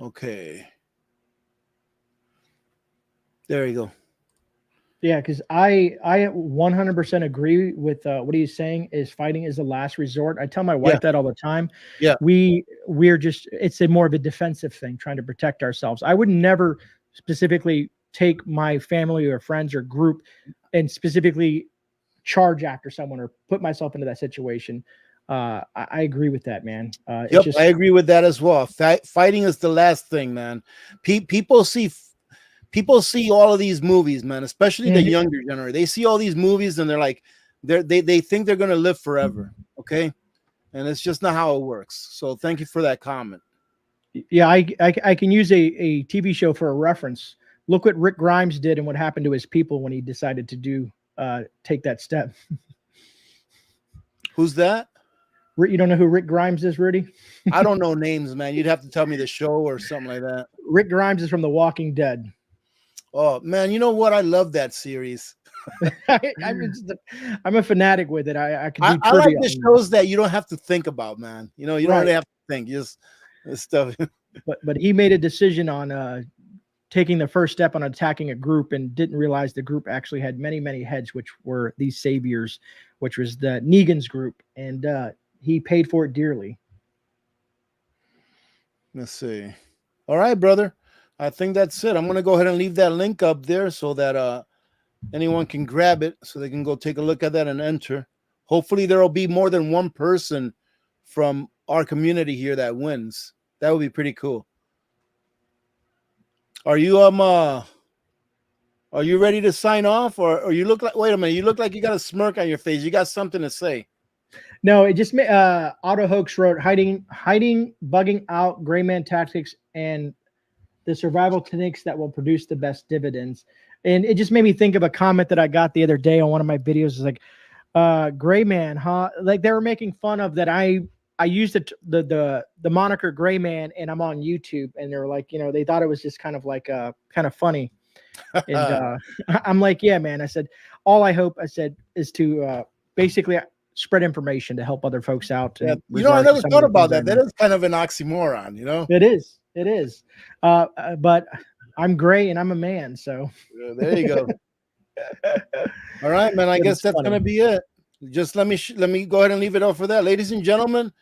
[SPEAKER 1] Okay. There you go.
[SPEAKER 2] Yeah, because I 100% agree with what he's saying. Is fighting is the last resort. I tell my wife
[SPEAKER 1] Yeah.
[SPEAKER 2] that all the time.
[SPEAKER 1] Yeah.
[SPEAKER 2] We're just, it's a more of a defensive thing, trying to protect ourselves. I would never specifically take my family or friends or group and specifically charge after someone or put myself into that situation. I agree with that, man. It's
[SPEAKER 1] Yep,
[SPEAKER 2] just
[SPEAKER 1] I agree with that as well. Fighting is the last thing, man. People see all of these movies, man, especially the younger generation. They see all these movies and they're like, they think they're gonna live forever. Okay, and it's just not how it works. So thank you for that comment.
[SPEAKER 2] Yeah, I can use a TV show for a reference. Look what Rick Grimes did and what happened to his people when he decided to take that step.
[SPEAKER 1] Who's that?
[SPEAKER 2] You don't know who Rick Grimes is, Rudy?
[SPEAKER 1] I don't know names, man. You'd have to tell me the show or something like that.
[SPEAKER 2] Rick Grimes is from The Walking Dead.
[SPEAKER 1] Oh man, you know what? I love that series.
[SPEAKER 2] I'm a fanatic with it. I can do
[SPEAKER 1] I like the shows that you don't have to think about, man. You don't really have to think. Just stuff.
[SPEAKER 2] But he made a decision on taking the first step on attacking a group and didn't realize the group actually had many heads, which were these saviors, which was the Negan's group, and he paid for it dearly.
[SPEAKER 1] Let's see. All right, brother. I think that's it. I'm going to go ahead and leave that link up there so that anyone can grab it so they can go take a look at that and enter. Hopefully there will be more than one person from our community here that wins. That would be pretty cool. Are you ready to sign off, or you look like, wait a minute, you look like you got a smirk on your face. You got something to say.
[SPEAKER 2] No, it just Auto Hoax wrote hiding, bugging out, Greyman tactics, and the survival techniques that will produce the best dividends. And it just made me think of a comment that I got the other day on one of my videos. It's like, Greyman, huh? Like they were making fun of that. I used the moniker Greyman, and I'm on YouTube, and they were like, they thought it was just kind of like kind of funny. And I'm like, yeah, man. I said, all I hope, I said, is to basically spread information to help other folks out.
[SPEAKER 1] Yeah, I never thought about that. That is kind of an oxymoron,
[SPEAKER 2] It is. It is. But I'm gray and I'm a man, so
[SPEAKER 1] there you go. All right, man. I guess that's gonna be it. Just let me go ahead and leave it up for that, ladies and gentlemen.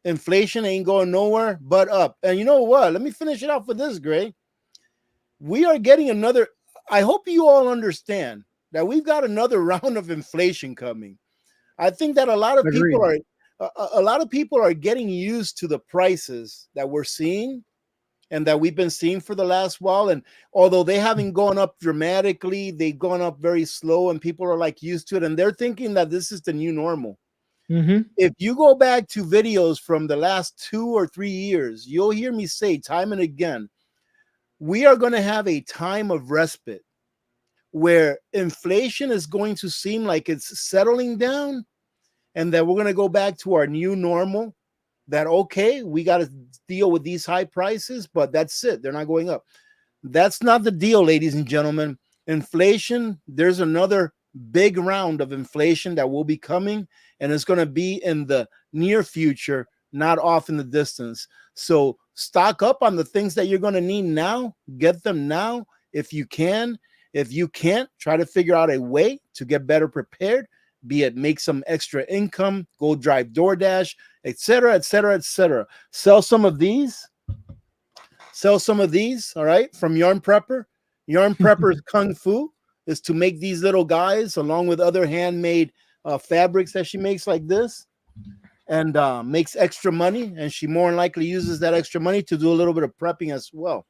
[SPEAKER 1] Inflation ain't going nowhere but up. And you know what? Let me finish it off with this, Gray. We are getting another. I hope you all understand that we've got another round of inflation coming. I think that a lot of people are getting used to the prices that we're seeing and that we've been seeing for the last while. And although they haven't gone up dramatically, they've gone up very slow, and people are like used to it, and they're thinking that this is the new normal. If you go back to videos from the last 2 or 3 years, you'll hear me say time and again, we are going to have a time of respite where inflation is going to seem like it's settling down, and that we're going to go back to our new normal, that, okay, we got to deal with these high prices, but that's it. They're not going up. That's not the deal, ladies and gentlemen. Inflation, there's another big round of inflation that will be coming, and it's going to be in the near future, not off in the distance. So stock up on the things that you're going to need now. Get them now if you can. If you can't, try to figure out a way to get better prepared, be it make some extra income, go drive DoorDash, etc., etc., etc. Sell some of these. All right, from Yarn Prepper. Yarn Prepper's Kung Fu is to make these little guys along with other handmade fabrics that she makes like this, and makes extra money, and she more than likely uses that extra money to do a little bit of prepping as well.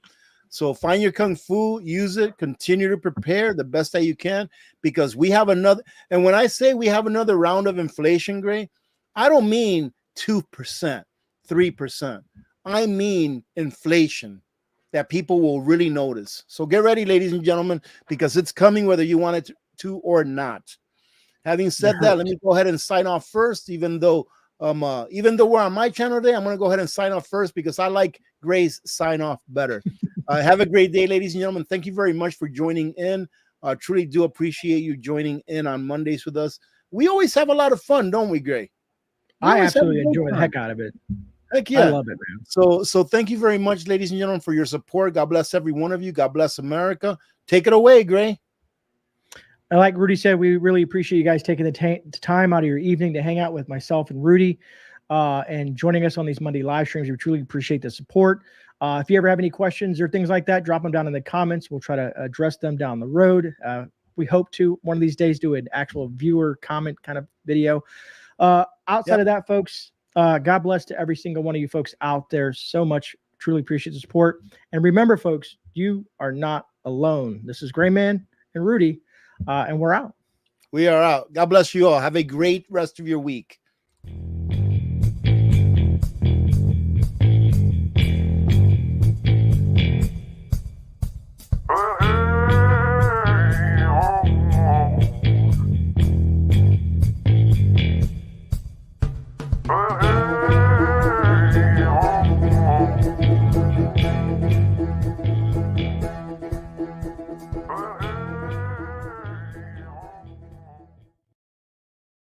[SPEAKER 1] So find your Kung Fu, use it, continue to prepare the best that you can, because we have another, and when I say we have another round of inflation, Gray, I don't mean 2%, 3%. I mean inflation that people will really notice. So get ready, ladies and gentlemen, because it's coming whether you want it to or not. Having said that, let me go ahead and sign off first, even though Even though we're on my channel today, I'm going to go ahead and sign off first because I like Gray's sign off better. Have a great day, ladies and gentlemen. Thank you very much for joining in. Truly do appreciate you joining in on Mondays with us. We always have a lot of fun, don't we, Gray?
[SPEAKER 2] I absolutely enjoy the heck out of it.
[SPEAKER 1] Heck yeah.
[SPEAKER 2] I love it, man.
[SPEAKER 1] So thank you very much, ladies and gentlemen, for your support. God bless every one of you. God bless America. Take it away, Gray.
[SPEAKER 2] And like Rudy said, we really appreciate you guys taking the time out of your evening to hang out with myself and Rudy and joining us on these Monday live streams. We truly appreciate the support. If you ever have any questions or things like that, drop them down in the comments. We'll try to address them down the road. We hope to one of these days do an actual viewer comment kind of video. Outside of that, folks, God bless to every single one of you folks out there so much. Truly appreciate the support. And remember, folks, you are not alone. This is GREYMAN and Rudy, and we're out.
[SPEAKER 1] We are out. God bless you all. Have a great rest of your week.